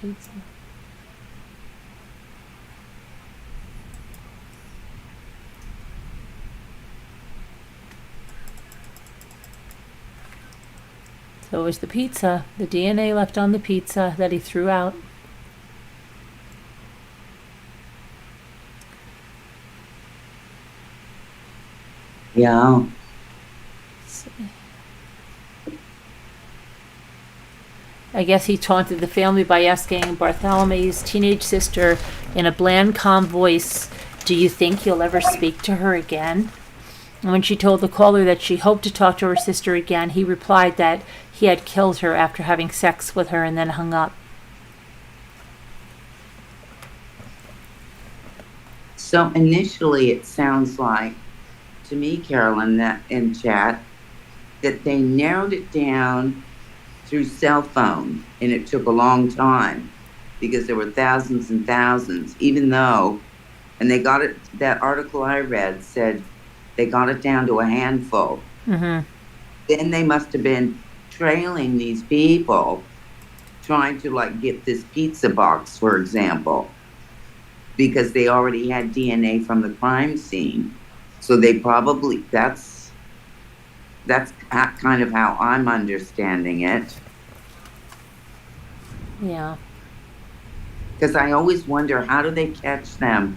Pizza. So it was the pizza, the DNA left on the pizza that he threw out. Yeah. I guess he taunted the family by asking Bartholomew's teenage sister in a bland, calm voice, "Do you think you'll ever speak to her again?" And when she told the caller that she hoped to talk to her sister again, he replied that he had killed her after having sex with her and then hung up. So initially it sounds like, to me, Carolyn, that in chat, that they narrowed it down through cell phone, and it took a long time because there were thousands and thousands, even though, and they got it, that article I read said they got it down to a handful. Mm-hmm. Then they must have been trailing these people, trying to like get this pizza box, for example, because they already had DNA from the crime scene. So they probably, that's kind of how I'm understanding it. Yeah. Because I always wonder, how do they catch them,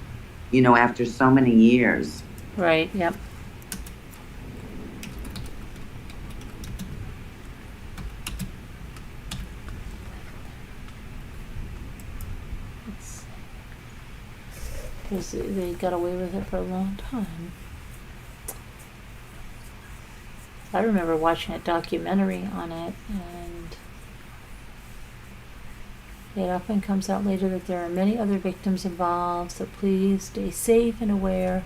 after so many years? Right, yep. Because they got away with it for a long time. I remember watching a documentary on it, and it often comes out later that there are many other victims involved, so please stay safe and aware.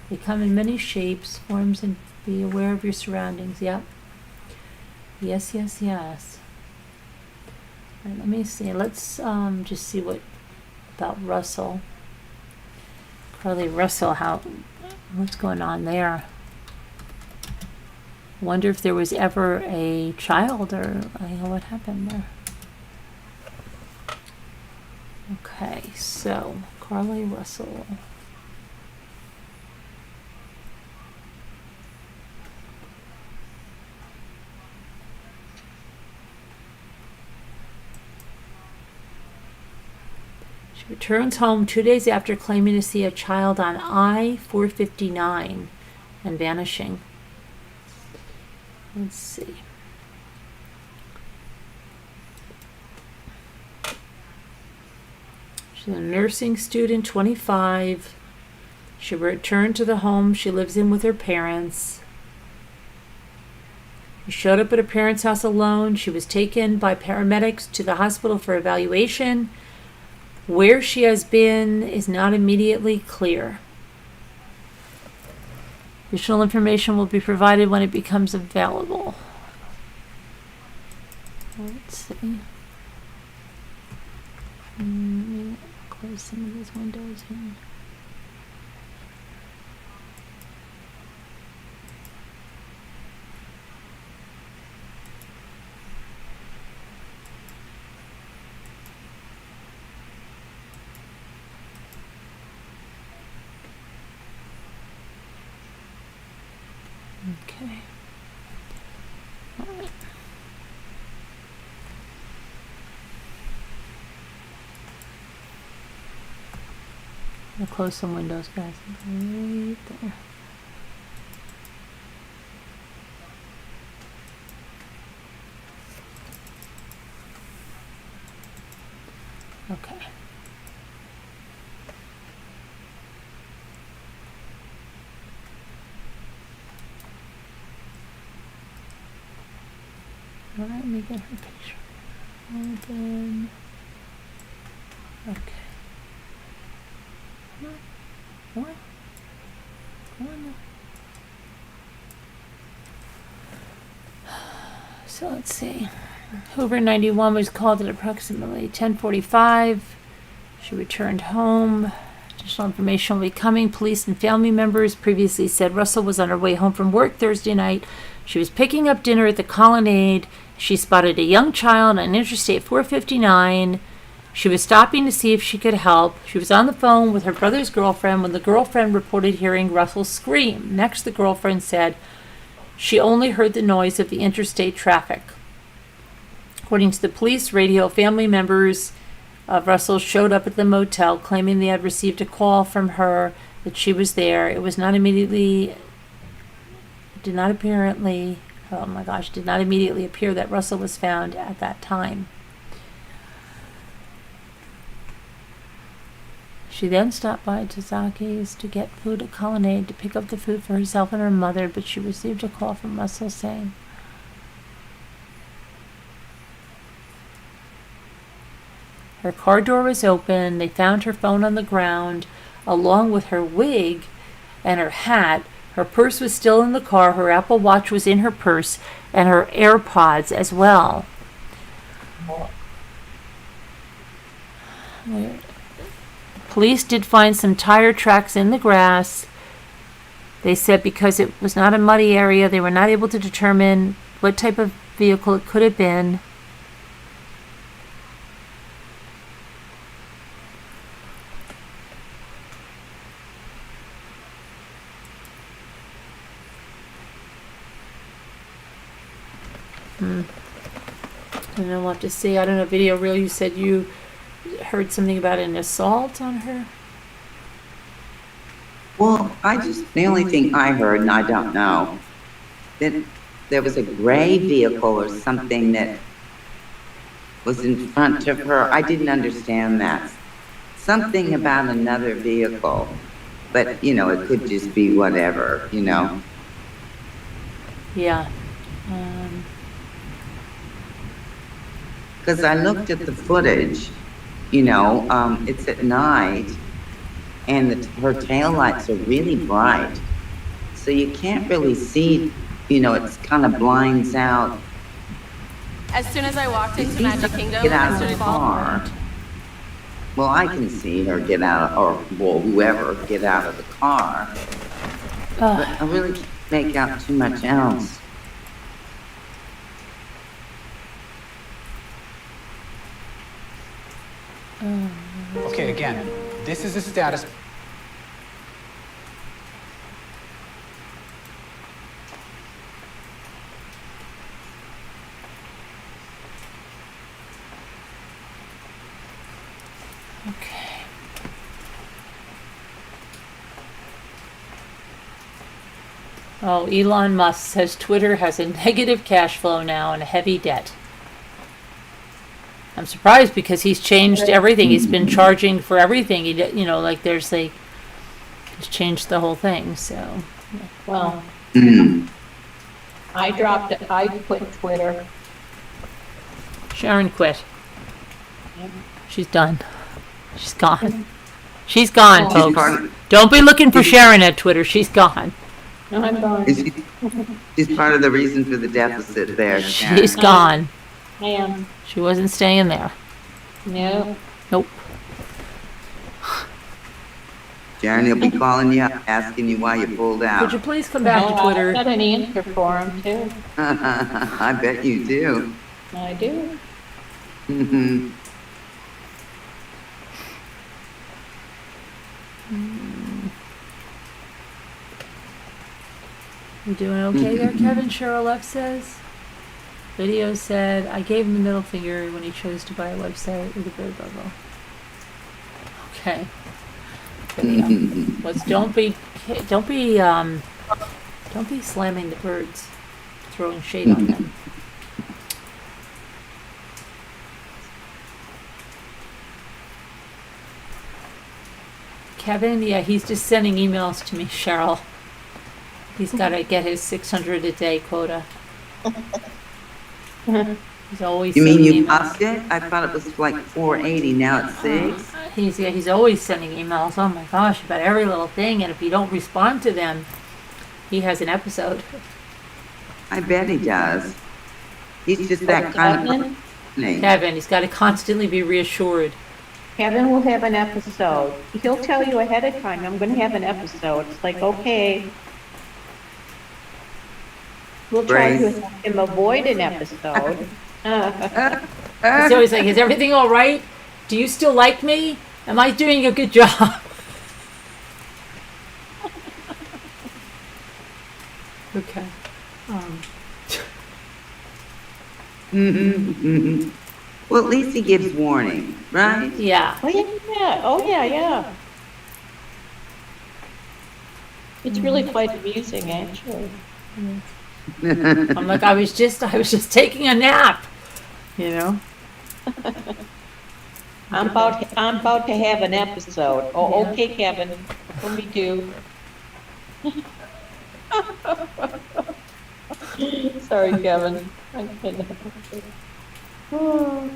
They come in many shapes, forms, and be aware of your surroundings. Yep. Yes, yes, yes. All right, let me see. Let's just see what about Russell. Carlee Russell, what's going on there? Wonder if there was ever a child or what happened there. Okay, so Carlee Russell. She returns home 2 days after claiming to see a child on I-459 and vanishing. Let's see. She's a nursing student, 25. She returned to the home she lives in with her parents. She showed up at her parents' house alone. She was taken by paramedics to the hospital for evaluation. Where she has been is not immediately clear. Additional information will be provided when it becomes available. Let's see. Maybe close some of these windows here. Okay. All right. I'll close some windows, guys. Right there. Okay. All right, let me get her picture. Open. Okay. What? Come on now. So let's see. Hoover 91 was called at approximately 10:45. She returned home. Additional information will be coming. Police and family members previously said Russell was on her way home from work Thursday night. She was picking up dinner at the Colonnade. She spotted a young child on Interstate 459. She was stopping to see if she could help. She was on the phone with her brother's girlfriend when the girlfriend reported hearing Russell scream. Next, the girlfriend said she only heard the noise of the interstate traffic. According to the police radio, family members of Russell showed up at the motel claiming they had received a call from her that she was there. It was not immediately, did not immediately appear that Russell was found at that time. She then stopped by Tazaki's to get food at Colonnade to pick up the food for herself and her mother, but she received a call from Russell saying her car door was open. They found her phone on the ground, along with her wig and her hat. Her purse was still in the car. Her Apple Watch was in her purse, and her AirPods as well. Police did find some tire tracks in the grass. They said because it was not a muddy area, they were not able to determine what type of vehicle it could have been. I don't know, we'll have to see. I don't know, Video Reel, you said you heard something about an assault on her? Well, the only thing I heard, and I don't know, that there was a gray vehicle or something that was in front of her. I didn't understand that. Something about another vehicle. But, it could just be whatever, Yeah. Because I looked at the footage, it's at night, and her taillights are really bright. So you can't really see, it's kind of blinds out. As soon as I walked into She Magic started to Kingdom, get out I of the started following. car. Well, I can see her get out, or whoever get out of the car. But I really can't make out too much else. Okay, again, this is the status. Okay. Oh, Elon Musk says Twitter has a negative cash flow now and a heavy debt. I'm surprised because he's changed everything. He's been charging for everything. You know, like there's like, he's changed the whole thing. So, Well, Mm. I quit Twitter. Sharon quit. She's done. She's gone. She's gone, She's folks. part- Don't be looking for Sharon at Twitter. She's gone. No, I'm gone. She's part of the reason for the deficit there, Sharon. She's gone. I am. She wasn't staying there. No. Nope. Sharon, he'll be calling you up, asking you why you pulled Could out. you please come back to Twitter? I've got an answer for him, too. I bet you do. I do. Mhm. You doing okay there, Kevin? Cheryl F says. Video said, I gave him the middle finger when he chose to buy a website with a bird logo. Okay. Video. Let's don't be slamming the birds, throwing shade on them. Kevin, yeah, he's just sending emails to me, Cheryl. He's got to get his 600 a day quota. He's always You mean sending you emails. upped it? I thought it was like 480, now it's 6? He's always sending emails. Oh my gosh, about every little thing, and if you don't respond to them, he has an episode. I bet he does. He's just that kind of person. Kevin, he's got to constantly be reassured. Kevin will have an episode. He'll tell you ahead of time, I'm gonna have an episode. It's like, okay. We'll try to have him avoid an episode. He's always like, is everything all right? Do you still like me? Am I doing a good job? Okay. Well, at least he gives warning, right? Yeah. Oh, yeah, oh, yeah. It's really quite amusing, actually. I'm like, I was just taking a nap, you know? I'm about to have an episode. Oh, okay, Kevin. Let me do. Sorry, Kevin. Oh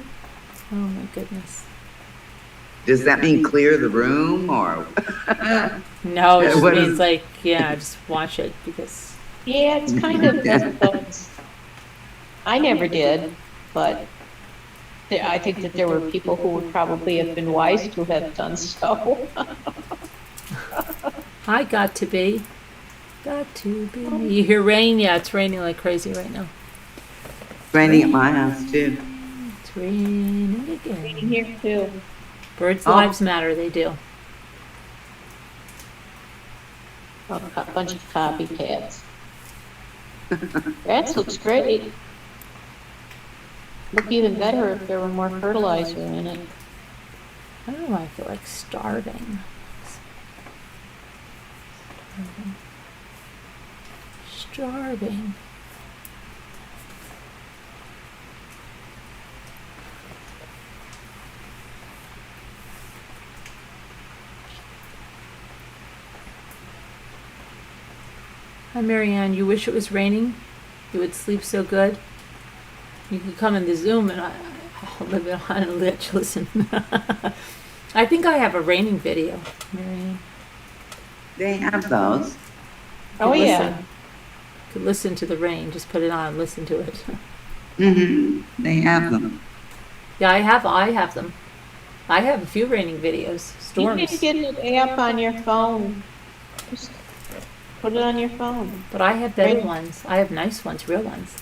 my goodness. Does that mean clear the room or? No, it just What means is- like, yeah, just watch it because Yeah, it's kind of. I never did, but I think that there were people who would probably have been wise to have done so. I got to be me. You hear rain? Yeah, it's raining like crazy right now. It's raining at my house too. It's raining again. Here too. Birds' Oh. lives matter, they do. A bunch of copycats. That looks great. Look even better if there were more fertilizer in it. I don't know why I feel like starving. Starving. Hi, Marianne. You wish it was raining? You would sleep so good? You could come in the Zoom and I'll live it on and let you listen. I think I have a raining video, Marianne. They have those. Oh, Could yeah. listen. Could listen to the rain. Just put it on and listen to it. They have them. Yeah, I have them. I have a few raining videos. You need Storms. to get an app on your phone. Just put it on your phone. But I have better Right. ones. I have nice ones, real ones.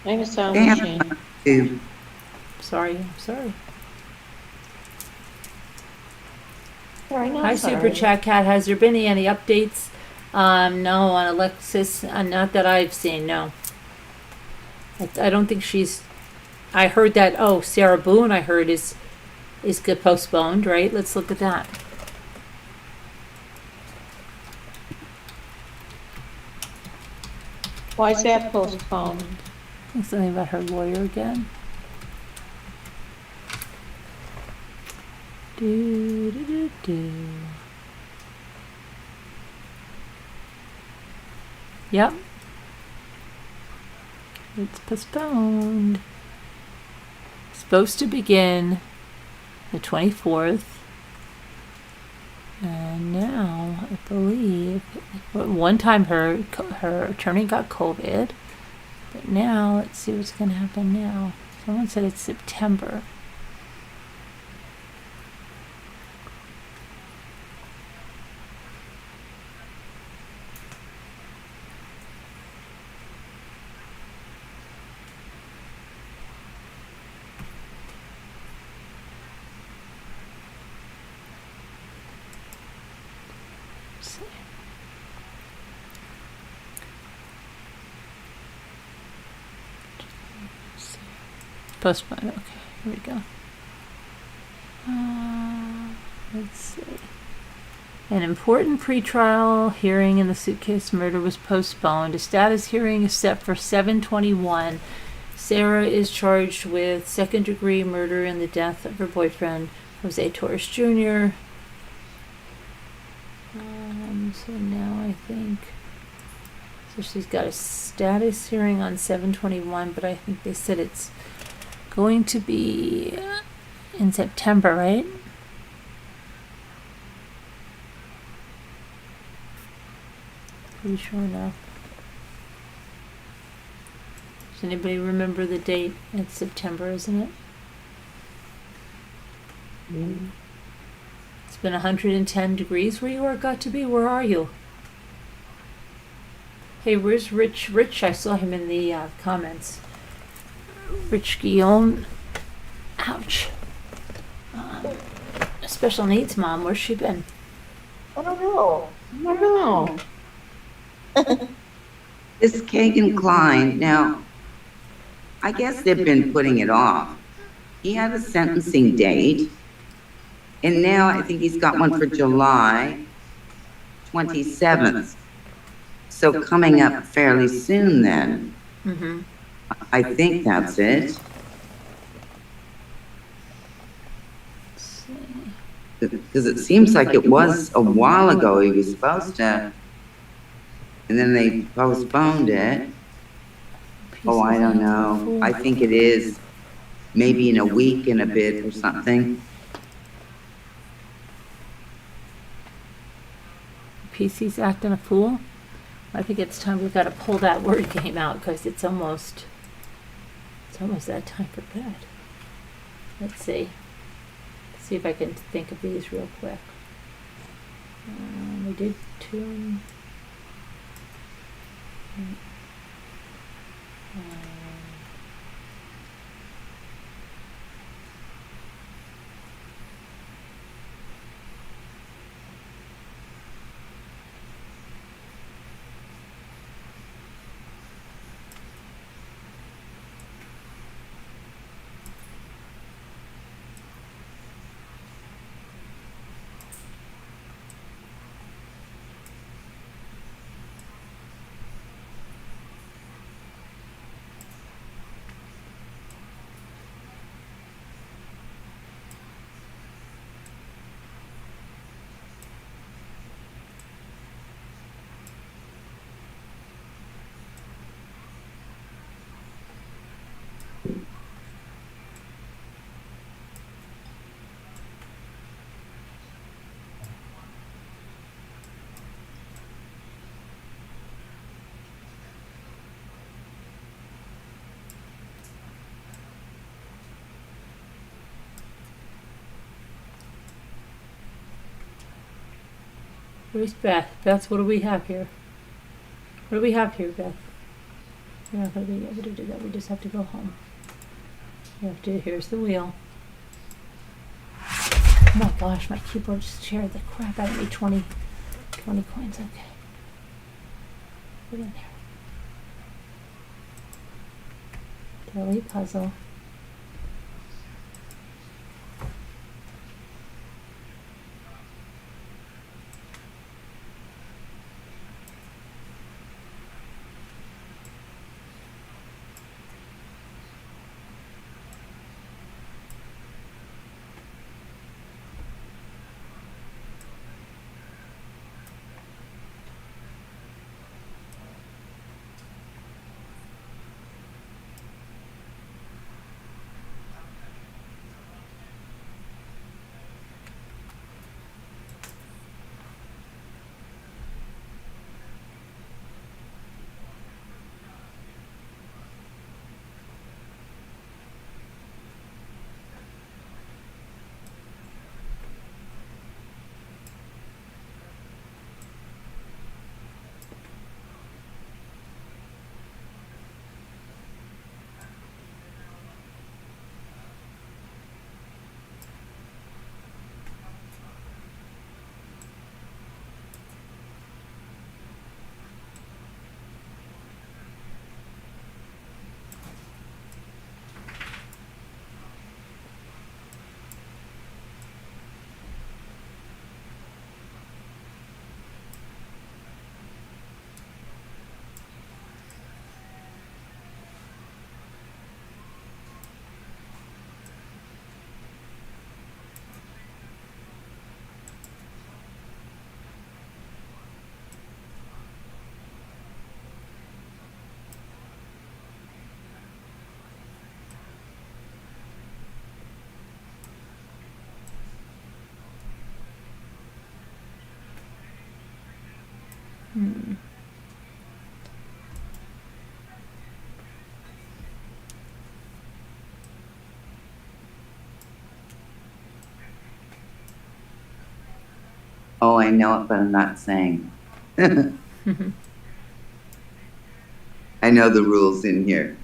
I have a sound They have machine. them too. Sorry. Sorry, no, Hi, sorry. Super Chat Cat. Has there been any updates? No, on Alexis. Not that I've seen, no. I don't think she's... I heard that, Sarah Boone, I heard, is get postponed, right? Let's look at that. Why is that postponed? Something about her lawyer again. Do, do, do, do. Yep. It's postponed. Supposed to begin the 24th. And now, I believe, one time her attorney got COVID. But now, let's see what's going to happen now. Someone said it's September. Postponed. Okay, here we go. Let's see. An important pretrial hearing in the suitcase murder was postponed. A status hearing is set for 7/21. Sarah is charged with second-degree murder in the death of her boyfriend, Jose Torres Jr. So now I think... So she's got a status hearing on 7/21, but I think they said it's going to be in September, right? Pretty sure now. Does anybody remember the date? It's September, isn't it? It's been 110 degrees where you are got to be. Where are you? Hey, where's Rich? Rich, I saw him in the comments. Rich Guillaume. Ouch. Special needs mom. Where's she been? I don't know. I don't know. This Kagan Klein, now, I guess they've been putting it off. He had a sentencing date, and now I think he's got one for July 27th. So coming up fairly soon then. Mm-hmm. I think that's it. Because it seems like it was a while ago he was supposed to, and then they postponed it. Oh, I don't know. I think it is maybe in a week and a bit or something. PC's acting a fool. I think it's time we've got to pull that word game out because it's almost that time for bed. Let's see. See if I can think of these real quick. We did two. Where's Beth? Beth, what do we have here? What do we have here, Beth? We're not going to be able to do that. We just have to go home. We have to. Here's the wheel. Oh my gosh, my keyboard just shared the crap out of me. 20 coins. Okay. Put in there. Daily puzzle. Oh, I know it, but I'm not saying. I know the rules in here.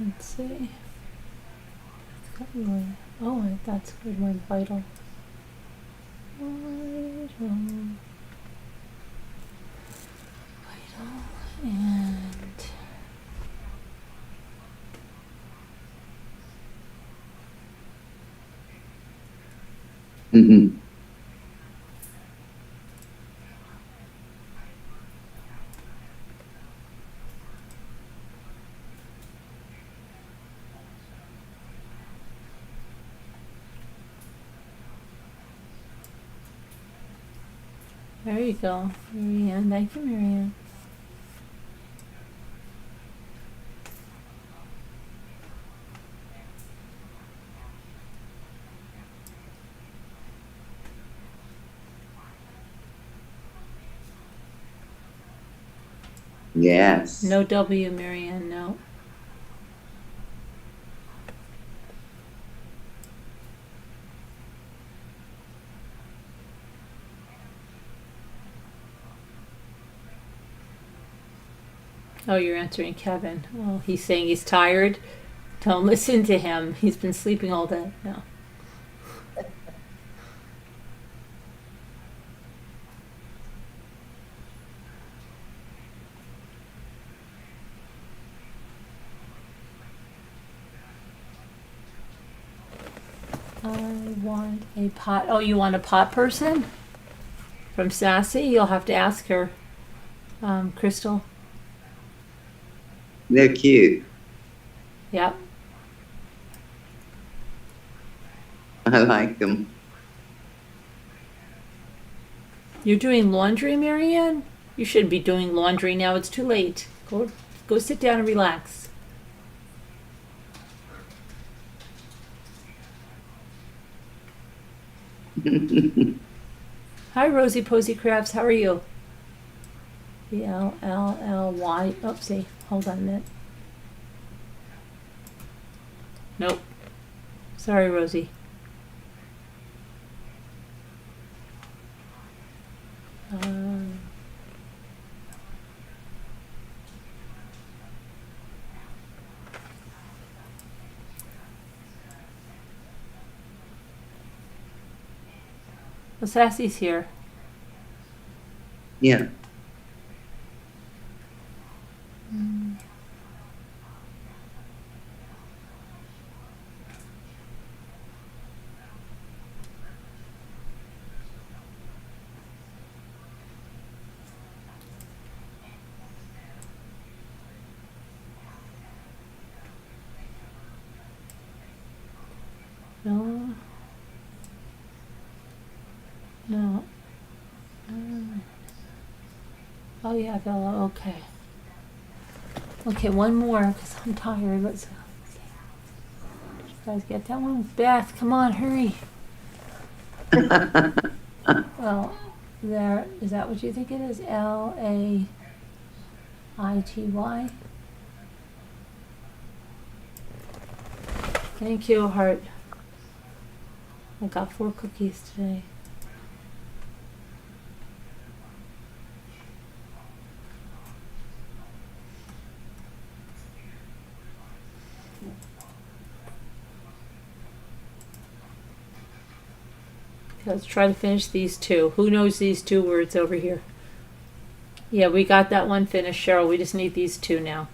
Let's see. Oh, that's a good one. Vital. Vital. Vital. And Mhm. there you go, Marianne. Thank you, Marianne. Yes. No W, Marianne. No. Oh, you're answering Kevin. Oh, he's saying he's tired. Don't listen to him. He's been sleeping all day. No. I want a pot. Oh, you want a pot person? From Sassy? You'll have to ask her, Crystal. They're cute. Yep. I like them. You're doing laundry, Marianne? You shouldn't be doing laundry now. It's too late. Go sit down and relax. Hi, Rosie Posy Crafts. How are you? BLLLY. Oopsie. Hold on a minute. Nope. Sorry, Rosie. Well, Sassy's here. Yeah. No. No. Oh yeah, Bella. Okay. Okay, one more because I'm tired. Let's see. Did you guys get that one? Beth, come on, hurry. Well, there. Is that what you think it is? LAITY. Thank you, Heart. I got 4 cookies today. Okay, let's try to finish these 2. Who knows these 2 words over here? Yeah, we got that one finished, Cheryl. We just need these 2 now.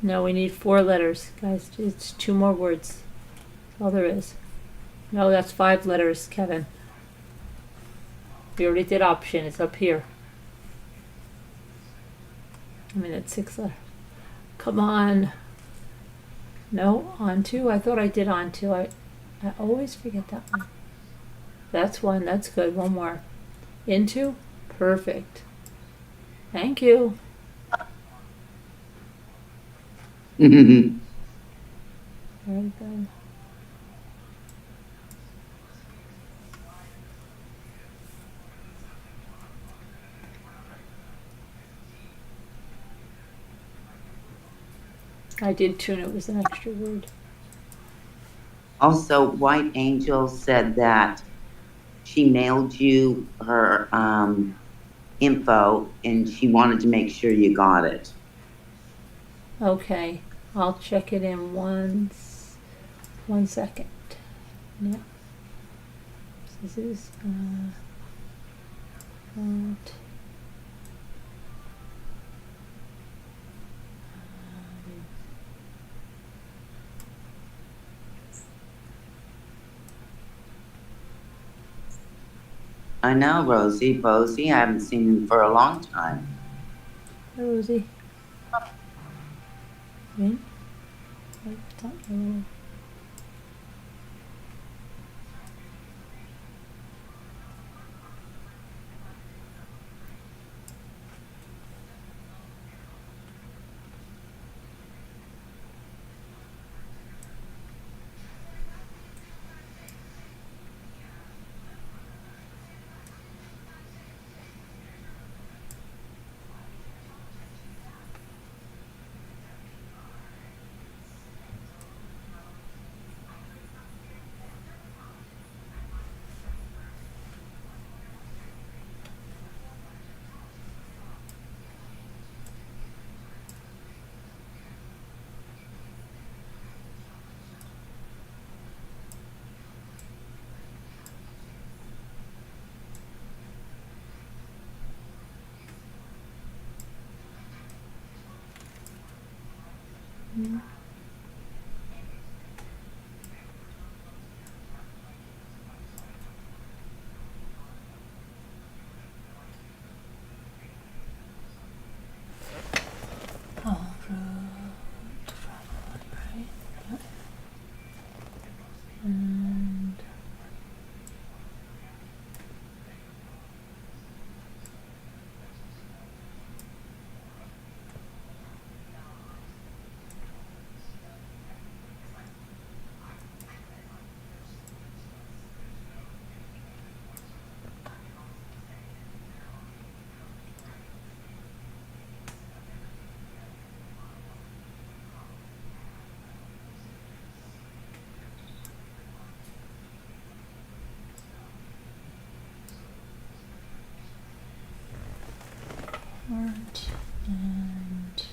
No, we need 4 letters, guys. It's 2 more words. That's all there is. No, that's 5 letters, Kevin. We already did option. It's up here. I mean, it's 6 letters. Come on. No, on 2. I thought I did on 2. I always forget that one. That's 1. That's good. 1 more. Into? Perfect. Thank you. Very good. I did tune. It was an extra word. Also, White Angel said that she mailed you her info and she wanted to make sure you got it. Okay, I'll check it in 1 second. Yeah. This is not. I know, Rosie Posey. I haven't seen you for a long time. Hi, Rosie. Right? Wait, don't know. All road travel, right? Yep. And Art and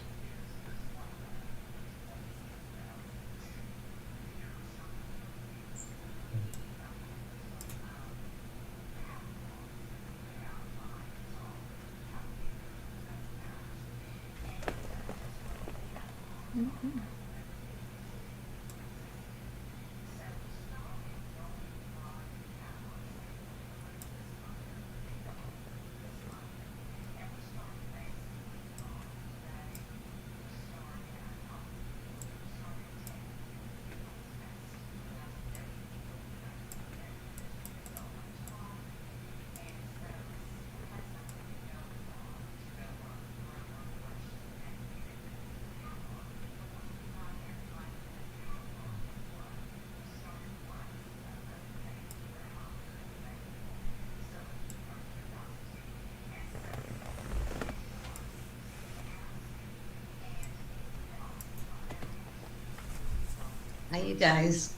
Hi, you guys.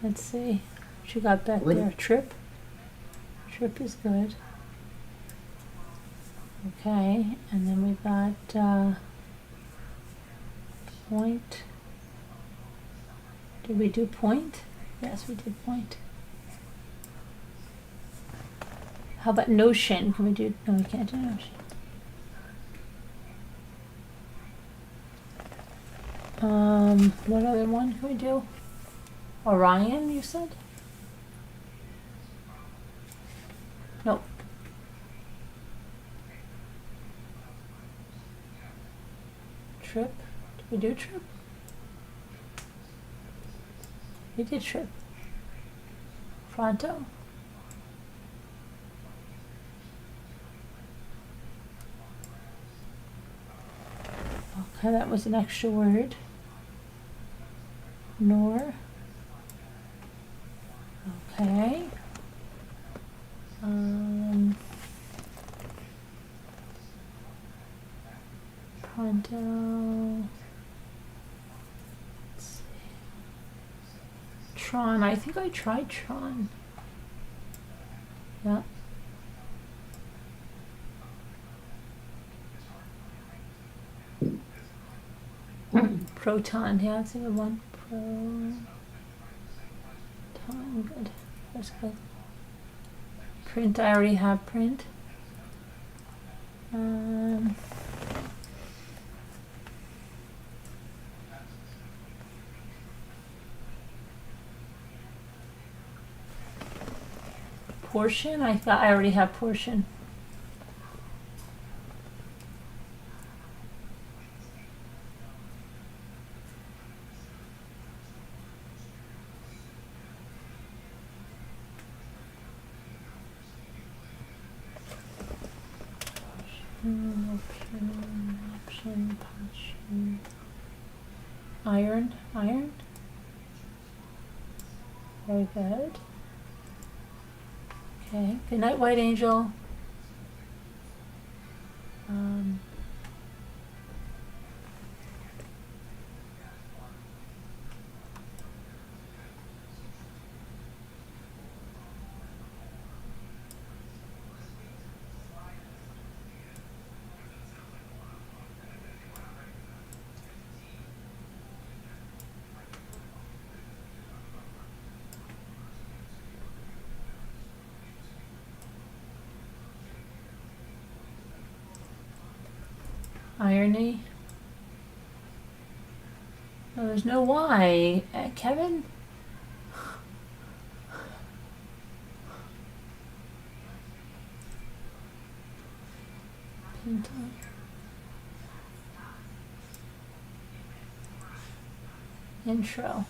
let's see. What you got back What- there? Trip? Trip is good. Okay, and then we got point. Did we do point? Yes, we did point. How about notion? Can we do? No, we can't do notion. What other one can we do? Orion, you said? Nope. Trip? Did we do trip? We did trip. Pronto? Okay, that was an extra word. Nor. Okay. Pronto. Let's see. Tron. I think I tried Tron. Yeah. Proton. Yeah, that's a good one. Proton. Good. That's good. Print. I already have print. Portion. I thought I already have portion. Option, passion. Iron. Very good. Okay. Good night, White Angel. Irony. Oh, there's no Y. Kevin? Pinto. Intro.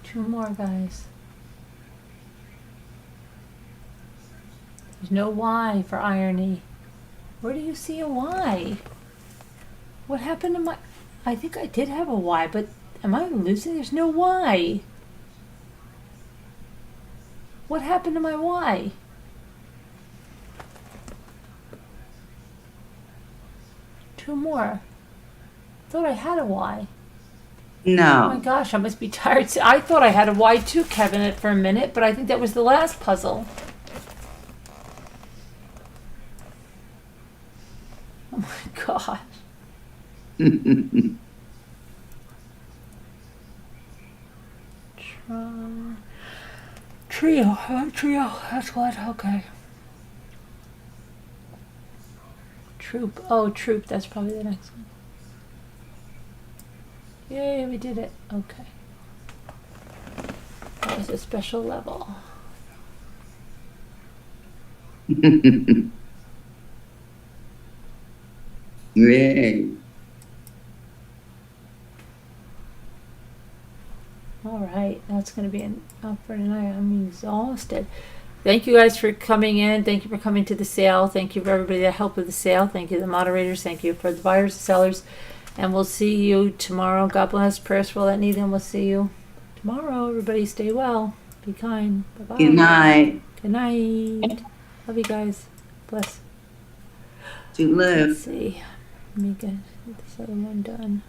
Two more, guys. There's no Y for irony. Where do you see a Y? What happened to my... I think I did have a Y, but am I losing? There's no Y. What happened to my Y? Two more. Thought I had a Y. Oh my No. gosh, I must be tired. I thought I had a Y too, Kevin, for a minute, but I think that was the last puzzle. Oh my gosh. Trio, that's what, okay. Troop, oh, troop, that's probably the next one. Yay, we did it, okay. That was a special level. Yay. All right, that's going to be enough for tonight. I'm exhausted. Thank you guys for coming in. Thank you for coming to the sale. Thank you for everybody that helped with the sale. Thank you to the moderators. Thank you for the buyers, the sellers. And we'll see you tomorrow. God bless. Prayers for all that need them. We'll see you tomorrow. Everybody stay well. Be kind. Bye-bye. Good night. Good night. Love you guys. Bless. To live. Let's see. Let me get this other one done.